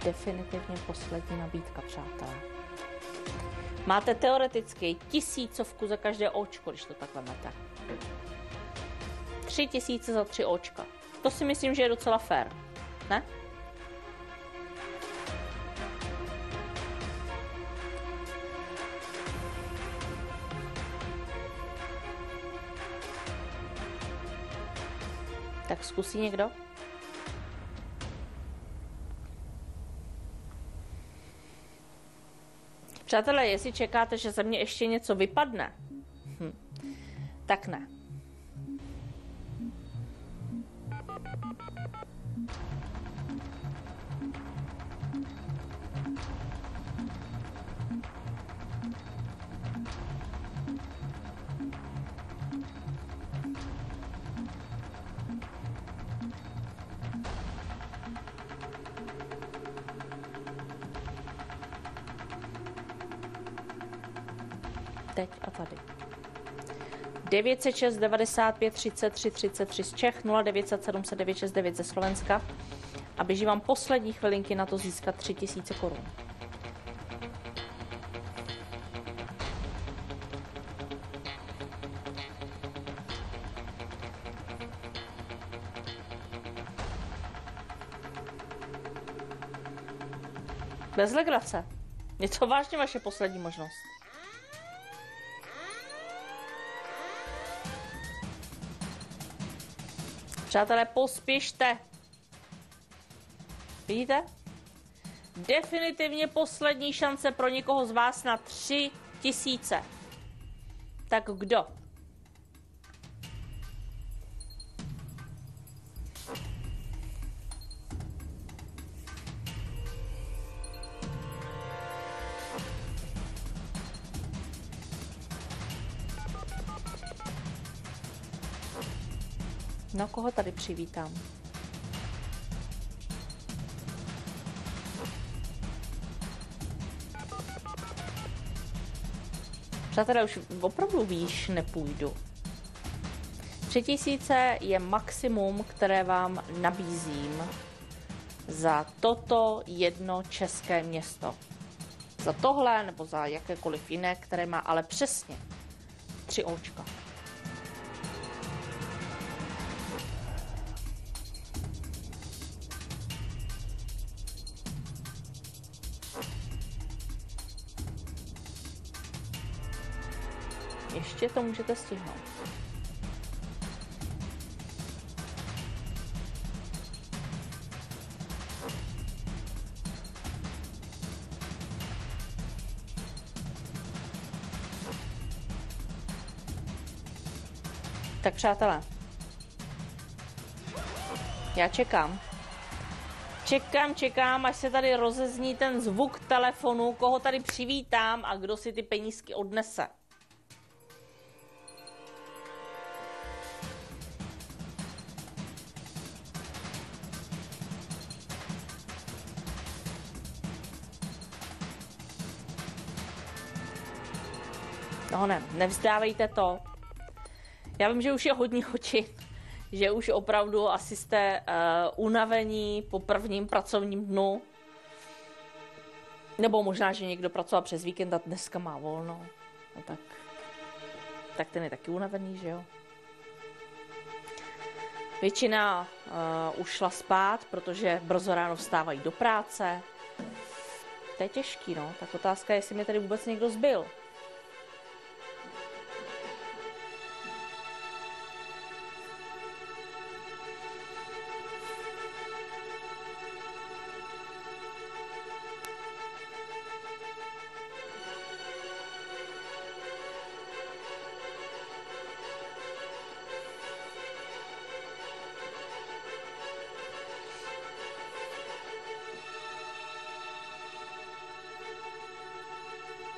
Definitivně poslední nabídka, přátelé. Máte teoreticky 1000 za každé Očko, když to tak vemete. 3000 za 3 Očka. To si myslím, že je docela fair. Ne? Tak zkusí někdo? Přátelé, jestli čekáte, že ze mě ještě něco vypadne, tak ne. Teď a tady. 906 95 33 33 z Čech, 0900 796 9 ze Slovenska A běží vám poslední chvilinky na to získat 3000 korun. Bez legrace. Je to vážně vaše poslední možnost. Přátelé, pospěšte. Vidíte? Definitivně poslední šance pro někoho z vás na 3000. Tak kdo? No, koho tady přivítám? Přátelé, už opravdu výš nepůjdu. 3000 je maximum, které vám nabízím za toto jedno české město. Za tohle nebo za jakékoliv jiné, které má ale přesně 3 Očka. Ještě to můžete stihnout. Tak přátelé, já čekám. Čekám, až se tady rozezní ten zvuk telefonu, koho tady přivítám a kdo si ty penízky odnese. No ne, nevzdávejte to. Já vím, že už je hodně hodin, že už opravdu asi jste unavení po prvním pracovním dnu. Nebo možná, že někdo pracoval přes víkend a dneska má volno. No tak ten je taky unavený, že jo? Většina už šla spát, protože brzo ráno vstávají do práce. To je těžký, no. Tak otázka je, jestli mi tady vůbec někdo zbyl.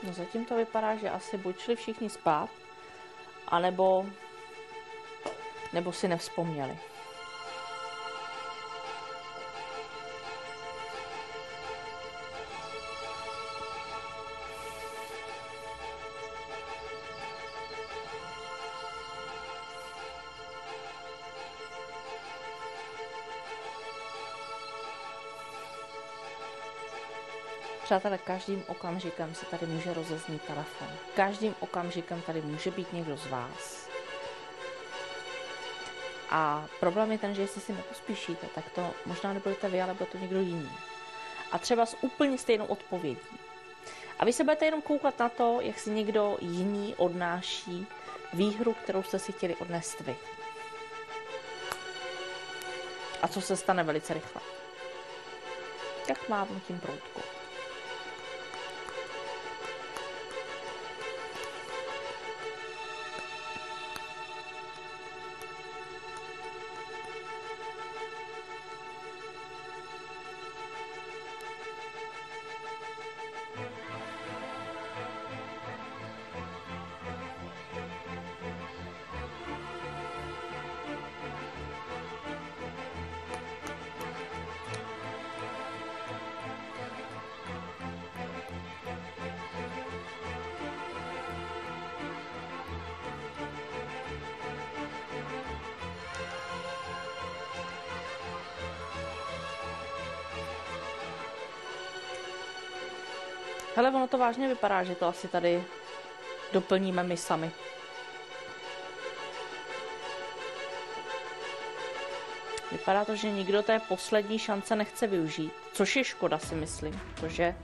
No zatím to vypadá, že asi buď šli všichni spát, anebo si nevzpomněli. Přátelé, každým okamžikem se tady může rozeznít telefon. Každým okamžikem tady může být někdo z vás. A problém je ten, že jestli si nepospíšíte, tak to možná nebudete vy, ale bude to někdo jiný. A třeba s úplně stejnou odpovědí. A vy se budete jenom koukat na to, jak si někdo jiný odnáší výhru, kterou jste si chtěli odnést vy. A co se stane velice rychle. Tak mávnutím proutku. Hele, ono to vážně vypadá, že to asi tady doplníme my sami. Vypadá to, že nikdo té poslední šance nechce využít, což je škoda, si myslím, protože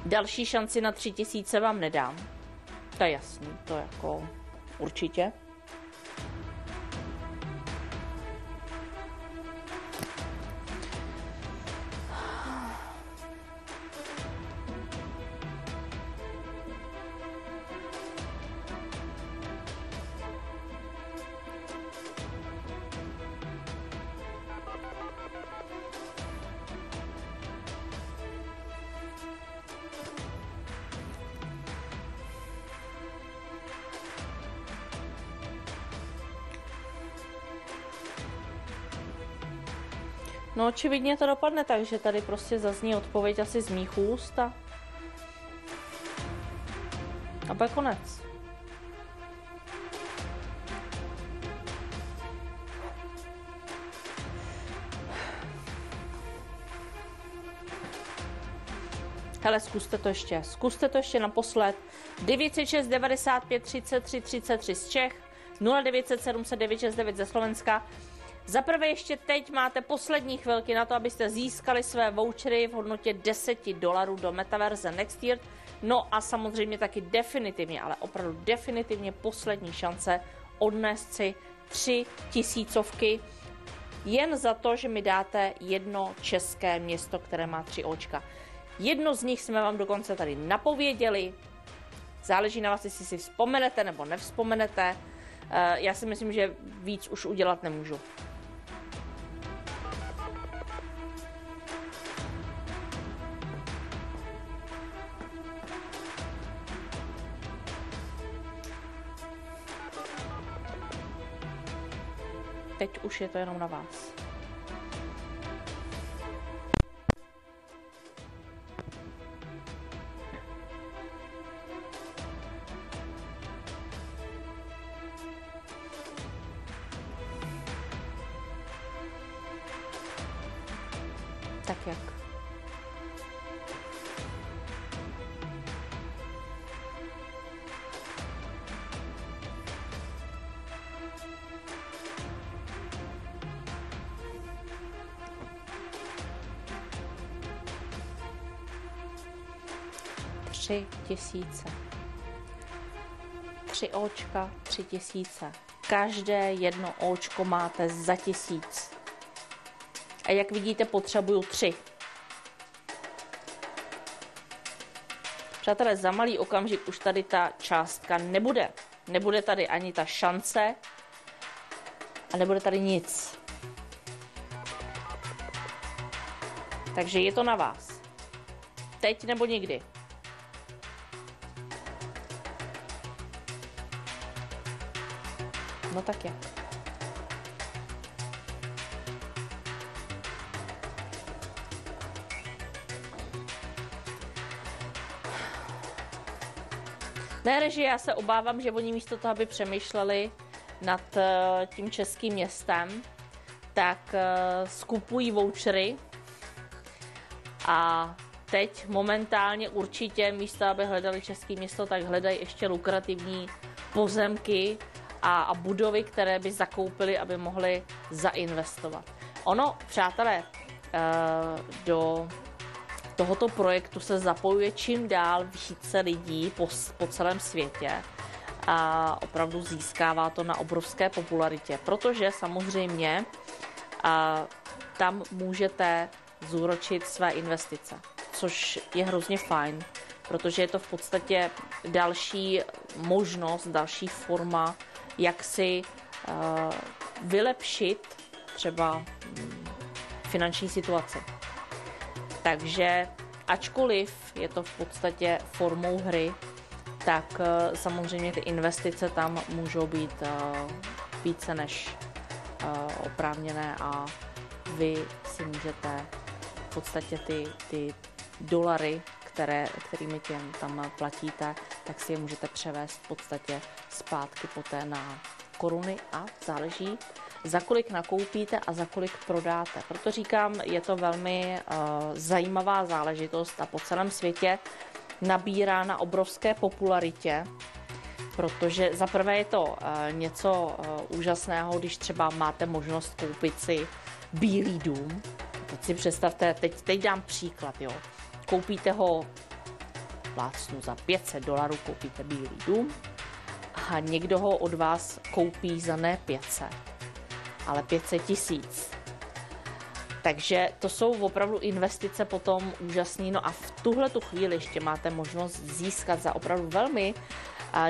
další šanci na 3000 vám nedám. To je jasný, to jako určitě. No očividně to dopadne tak, že tady prostě zazní odpověď asi z mých úst a bude konec. Hele, zkuste to ještě naposled. 906 95 33 33 z Čech, 0900 709 69 ze Slovenska. Za prvé ještě teď máte poslední chvilky na to, abyste získali své vouchery v hodnotě $10 do metaverze Next Year. No a samozřejmě taky definitivně, ale opravdu definitivně poslední šance odnést si 3000 jen za to, že mi dáte jedno české město, které má 3 očka. Jedno z nich jsme vám dokonce tady napověděli. Záleží na vás, jestli si vzpomenete nebo nevzpomenete. Já si myslím, že víc už udělat nemůžu. Teď už je to jenom na vás. Tak jak? Tři tisíce. 3 očka, 3000. Každé jedno očko máte za 1000. A jak vidíte, potřebuju 3. Přátelé, za malý okamžik už tady ta částka nebude. Nebude tady ani ta šance a nebude tady nic. Takže je to na vás. Teď nebo nikdy. No tak jak? Ne, reži, já se obávám, že oni místo toho, aby přemýšleli nad tím českým městem, tak skupují vouchery a teď momentálně určitě místo, aby hledali české město, tak hledají ještě lukrativní pozemky a budovy, které by zakoupili, aby mohli zainvestovat. Ono, přátelé, do tohoto projektu se zapojuje čím dál více lidí po celém světě a opravdu získává to na obrovské popularitě, protože samozřejmě tam můžete zúročit své investice, což je hrozně fajn, protože je to v podstatě další možnost, další forma, jak si vylepšit třeba finanční situaci. Takže ačkoliv je to v podstatě formou hry, tak samozřejmě ty investice tam můžou být více než oprávněné a vy si můžete v podstatě ty dolary, kterými tam platíte, tak si je můžete převést v podstatě zpátky poté na koruny a záleží, za kolik nakoupíte a za kolik prodáte. Proto říkám, je to velmi zajímavá záležitost a po celém světě nabírá na obrovské popularitě, protože zaprvé je to něco úžasného, když třeba máte možnost koupit si bílý dům. Teď si představte, teď dám příklad, jo. Koupíte ho, plácnu, za $500 koupíte bílý dům a někdo ho od vás koupí za ne 500, ale 500 000. Takže to jsou opravdu investice potom úžasné. No a v tuhle tu chvíli ještě máte možnost získat za opravdu velmi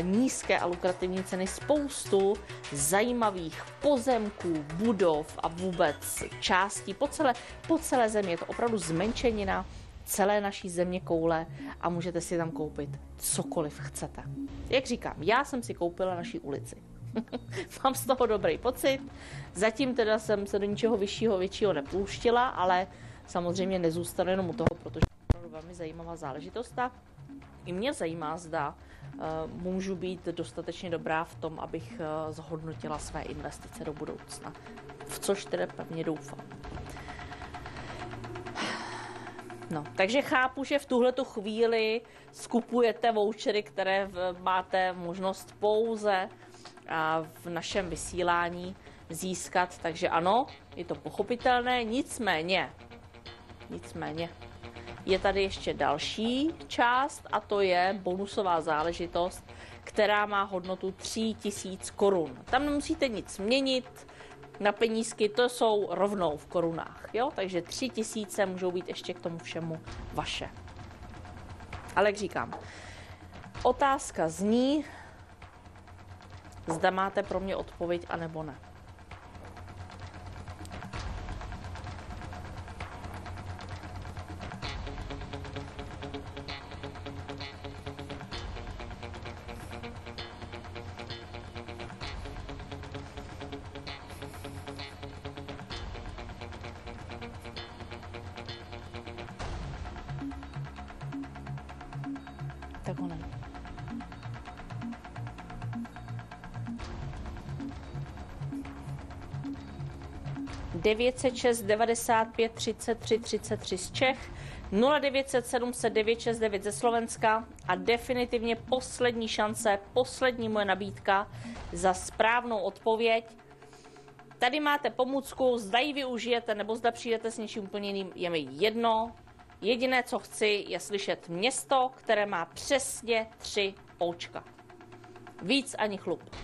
nízké a lukrativní ceny spoustu zajímavých pozemků, budov a vůbec částí po celé zemi. Je to opravdu zmenšenina celé naší země koule a můžete si tam koupit cokoliv chcete. Jak říkám, já jsem si koupila naší ulici. Mám z toho dobrý pocit. Zatím teda jsem se do ničeho většího nepouštila, ale samozřejmě nezůstanu jenom u toho, protože je opravdu velmi zajímavá záležitost. A i mě zajímá, zda můžu být dostatečně dobrá v tom, abych zhodnotila své investice do budoucna. V což tedy pevně doufám. No, takže chápu, že v tuhletu chvíli skupujete vouchery, které máte možnost pouze v našem vysílání získat, takže ano, je to pochopitelné, nicméně je tady ještě další část a to je bonusová záležitost, která má hodnotu 3000 korun. Tam nemusíte nic měnit, na penízky to jsou rovnou v korunách, jo? Takže 3000 můžou být ještě k tomu všemu vaše. Ale jak říkám, otázka zní, zda máte pro mě odpověď, anebo ne. Tak ho nevím. 906 95 33 33 z Čech, 0900 709 69 ze Slovenska a definitivně poslední šance, poslední moje nabídka za správnou odpověď. Tady máte pomůcku, zda ji využijete nebo zda přijdete s něčím úplně jiným, je mi jedno. Jediné, co chci, je slyšet město, které má přesně 3 oučka. Víc ani chlup.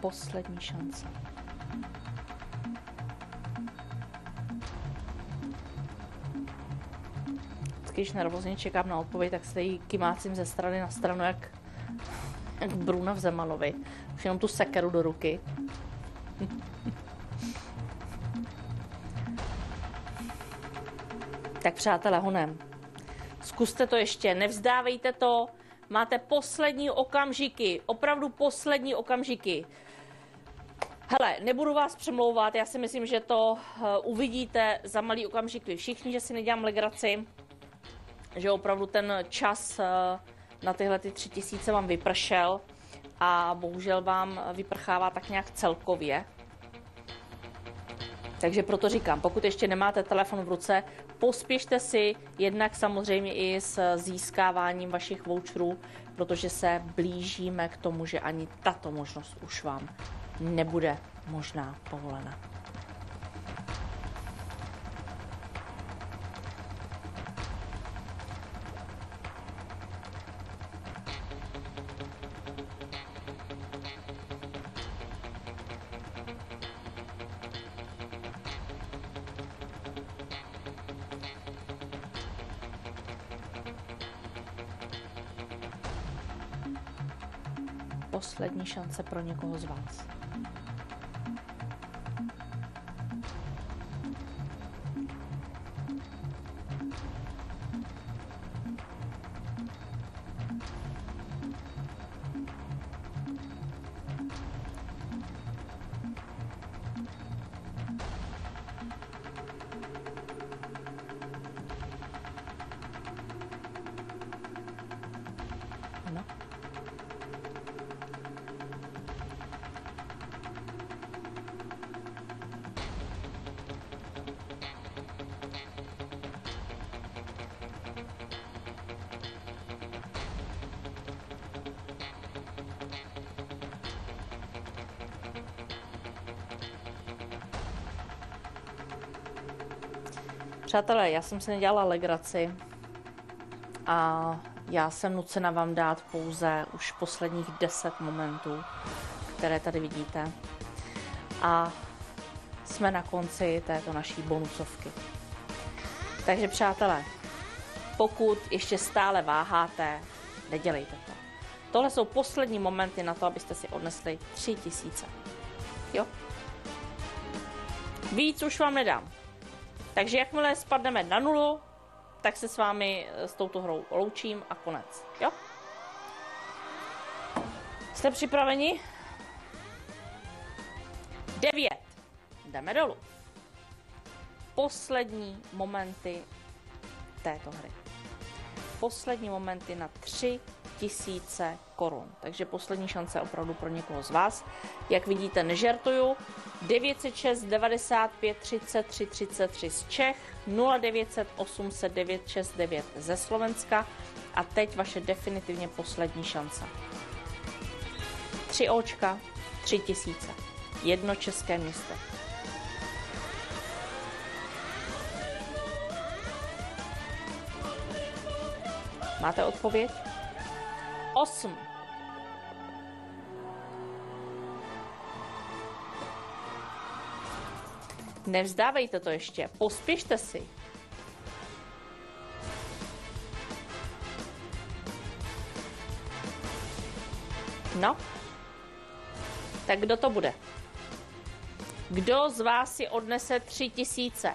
Poslední šance. Když nervózně čekám na odpověď, tak se jí kymácím ze strany na stranu, jak Bruna v Zemanovi. Už jenom tu sekeru do ruky. Tak přátelé, honem. Zkuste to ještě, nevzdávejte to. Máte poslední okamžiky, opravdu poslední okamžiky. Hele, nebudu vás přemlouvat, já si myslím, že to uvidíte za malý okamžik vy všichni, že si nedělám legraci, že opravdu ten čas na tyhle 3000 vám vypršel a bohužel vám vyprchává tak nějak celkově. Takže proto říkám, pokud ještě nemáte telefon v ruce, pospěšte si jednak samozřejmě i s získáváním vašich voucherů, protože se blížíme k tomu, že ani tato možnost už vám nebude možná povolena. Poslední šance pro někoho z vás. Ano. Přátelé, já jsem si nedělala legraci a já jsem nucena vám dát pouze už posledních 10 momentů, které tady vidíte. A jsme na konci této naší bonusovky. Takže přátelé, pokud ještě stále váháte, nedělejte to. Tohle jsou poslední momenty na to, abyste si odnesli 3000. Jo? Víc už vám nedám. Takže jakmile spadneme na 0, tak se s vámi s touto hrou loučím a konec. Jo? Jste připraveni? 9. Jdeme dolů. Poslední momenty této hry. Poslední momenty na 3000 korun. Takže poslední šance opravdu pro někoho z vás. Jak vidíte, nežertuju. 906 95 33 33 z Čech, 0900 800 969 ze Slovenska a teď vaše definitivně poslední šance. 3 Očka, 3000. Jedno české město. Máte odpověď? 8. Nevzdávejte to ještě, pospěšte si. No, tak kdo to bude? Kdo z vás si odnese 3000?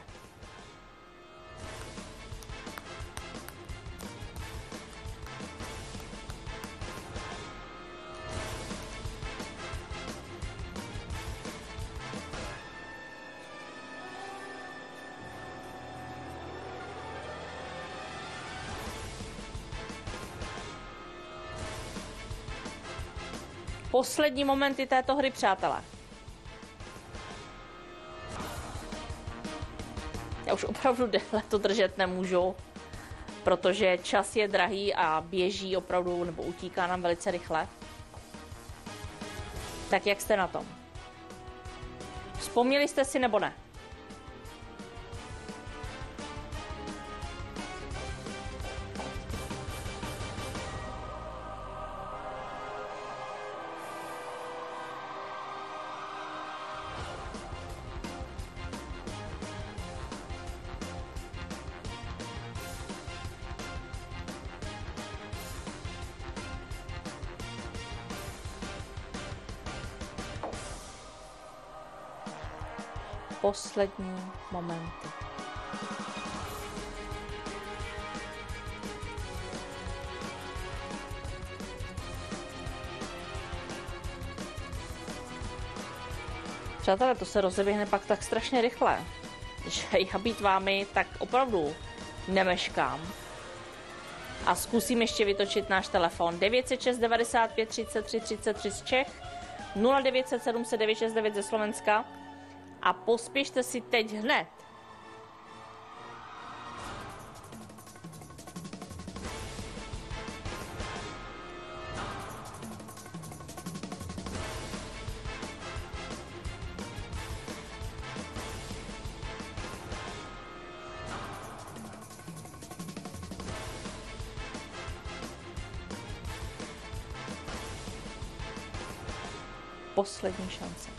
Poslední momenty této hry, přátelé. Já už opravdu déle to držet nemůžu, protože čas je drahý a běží opravdu, nebo utíká nám velice rychle. Tak jak jste na tom? Vzpomněli jste si nebo ne? Poslední momenty. Přátelé, to se rozeběhne pak tak strašně rychle, že já být vámi tak opravdu nemeškám. A zkusím ještě vytočit náš telefon 906 95 33 33 z Čech, 0900 700 969 ze Slovenska. A pospěšte si teď hned. Poslední šance.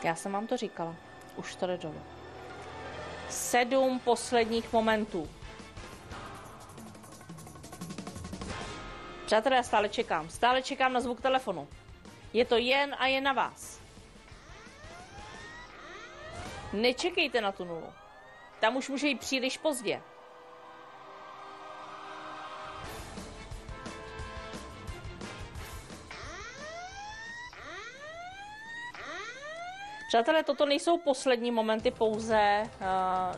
Já jsem vám to říkala. Už to jde dolů. 7 posledních momentů. Přátelé, já stále čekám. Stále čekám na zvuk telefonu. Je to jen a jen na vás. Nečekejte na tu nulu. Tam už může jít příliš pozdě. Přátelé, toto nejsou poslední momenty pouze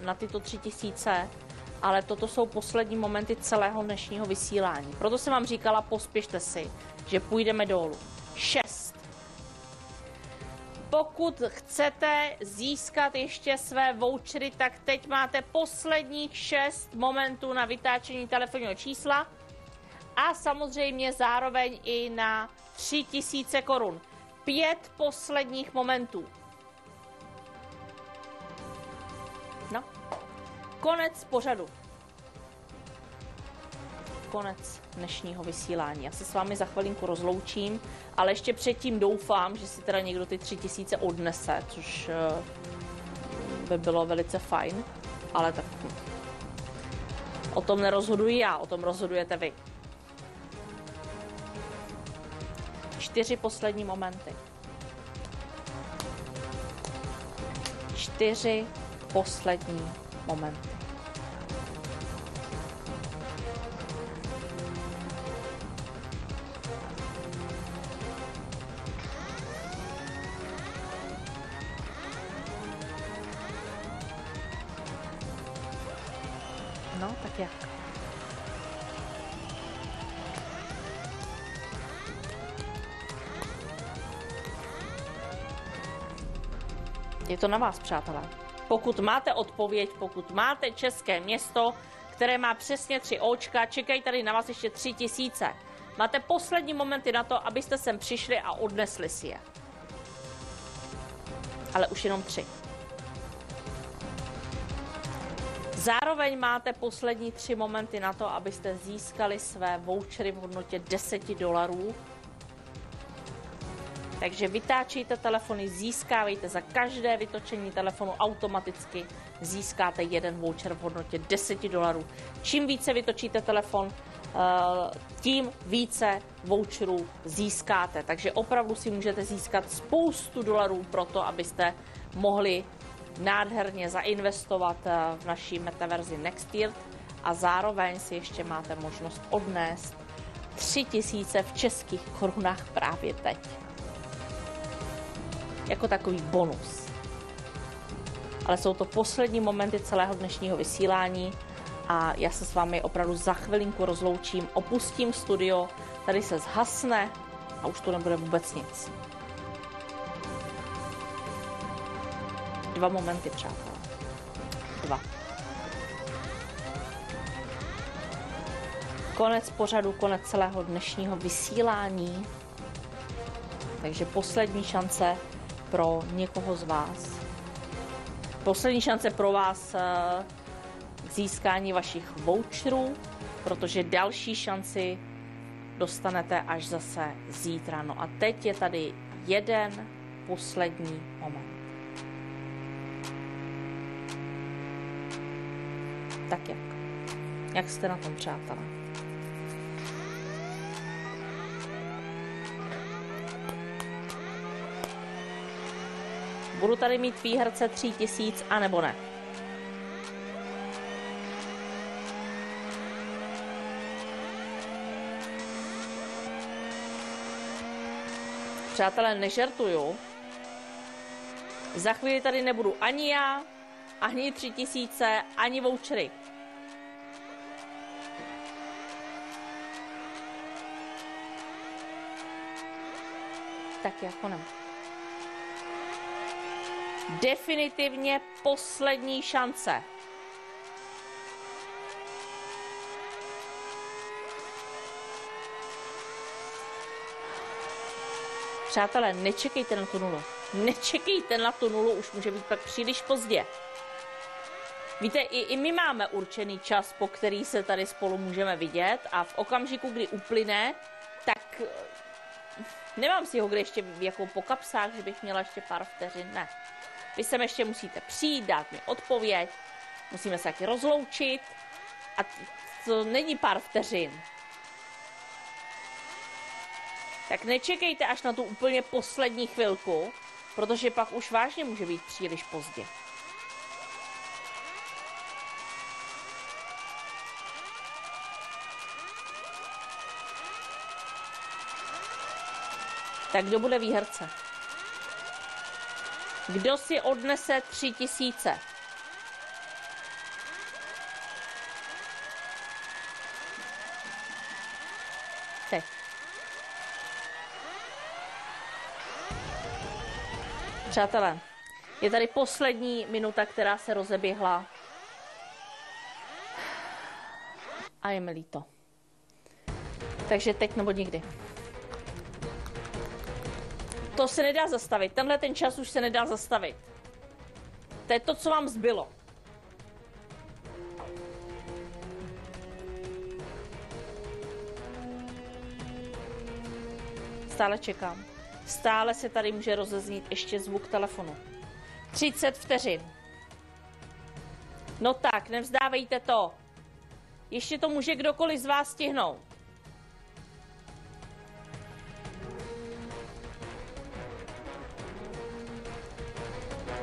na tyto 3000, ale toto jsou poslední momenty celého dnešního vysílání. Proto jsem vám říkala, pospěšte si, že půjdeme dolů. 6. Pokud chcete získat ještě své vouchery, tak teď máte posledních 6 momentů na vytáčení telefonního čísla a samozřejmě zároveň i na 3000 korun. 5 posledních momentů. No, konec pořadu. Konec dnešního vysílání. Já se s vámi za chvilinku rozloučím, ale ještě předtím doufám, že si teda někdo ty 3000 odnese, což by bylo velice fajn, ale tak o tom nerozhoduji já, o tom rozhodujete vy. 4 poslední momenty. 4 poslední momenty. No, tak jak? Je to na vás, přátelé. Pokud máte odpověď, pokud máte české město, které má přesně 3 Očka, čekají tady na vás ještě 3000. Máte poslední momenty na to, abyste sem přišli a odnesli si je. Ale už jenom 3. Zároveň máte poslední 3 momenty na to, abyste získali své vouchery v hodnotě $10. Takže vytáčejte telefony, získávejte za každé vytočení telefonu automaticky, získáte jeden voucher v hodnotě $10. Čím více vytočíte telefon, tím více voucherů získáte. Takže opravdu si můžete získat spoustu dolarů pro to, abyste mohli nádherně zainvestovat v naší metaverzi Nextirt a zároveň si ještě máte možnost odnést 3000 v českých korunách právě teď. Jako takový bonus. Ale jsou to poslední momenty celého dnešního vysílání a já se s vámi opravdu za chvilinku rozloučím, opustím studio, tady se zhasne a už tu nebude vůbec nic. 2 momenty, přátelé. 2. Konec pořadu, konec celého dnešního vysílání. Takže poslední šance pro někoho z vás. Poslední šance pro vás k získání vašich voucherů, protože další šanci dostanete až zase zítra. No a teď je tady jeden poslední moment. Tak jak? Jak jste na tom, přátelé? Budu tady mít výherce 3000, anebo ne? Přátelé, nežertuju. Za chvíli tady nebudu ani já, ani 3000, ani vouchery. Tak jako ne. Definitivně poslední šance. Přátelé, nečekejte na tu nulu. Nečekejte na tu nulu, už může být pak příliš pozdě. Víte, i my máme určený čas, po který se tady spolu můžeme vidět a v okamžiku, kdy uplyne, tak Nemám si ho kde ještě jako po kapsách, že bych měla ještě pár vteřin, ne. Vy sem ještě musíte přijít, dát mi odpověď, musíme se taky rozloučit a to není pár vteřin. Tak nečekejte až na tu úplně poslední chvilku, protože pak už vážně může být příliš pozdě. Tak kdo bude výherce? Kdo si odnese 3000? Teď. Přátelé, je tady poslední minuta, která se rozeběhla. A je mi líto. Takže teď nebo nikdy. To se nedá zastavit. Tenhle ten čas už se nedá zastavit. To je to, co vám zbylo. Stále čekám. Stále se tady může rozeznít ještě zvuk telefonu. 30 vteřin. No tak, nevzdávejte to. Ještě to může kdokoliv z vás stihnout.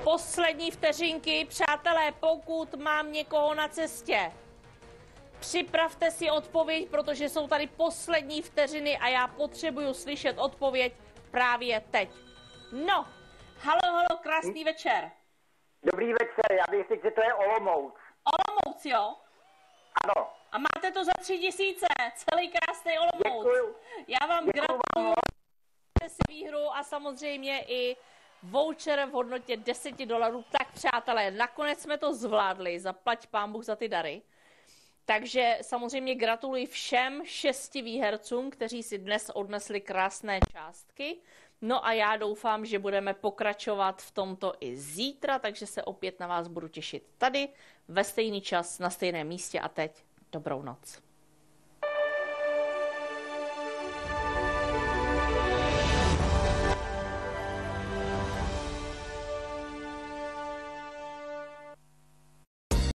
Poslední vteřinky, přátelé, pokud mám někoho na cestě. Připravte si odpověď, protože jsou tady poslední vteřiny a já potřebuju slyšet odpověď právě teď. No, halo, krásný večer. Dobrý večer, já bych řekl, že to je Olomouc. Olomouc, jo? Ano. A máte to za 3000, celý krásný Olomouc. Děkuju. Já vám gratuluju si výhru a samozřejmě i voucher v hodnotě $10. Tak přátelé, nakonec jsme to zvládli, zaplať pán Bůh za ty dary. Takže samozřejmě gratuluji všem 6 výhercům, kteří si dnes odnesli krásné částky. No a já doufám, že budeme pokračovat v tomto i zítra, takže se opět na vás budu těšit tady ve stejný čas, na stejném místě a teď dobrou noc.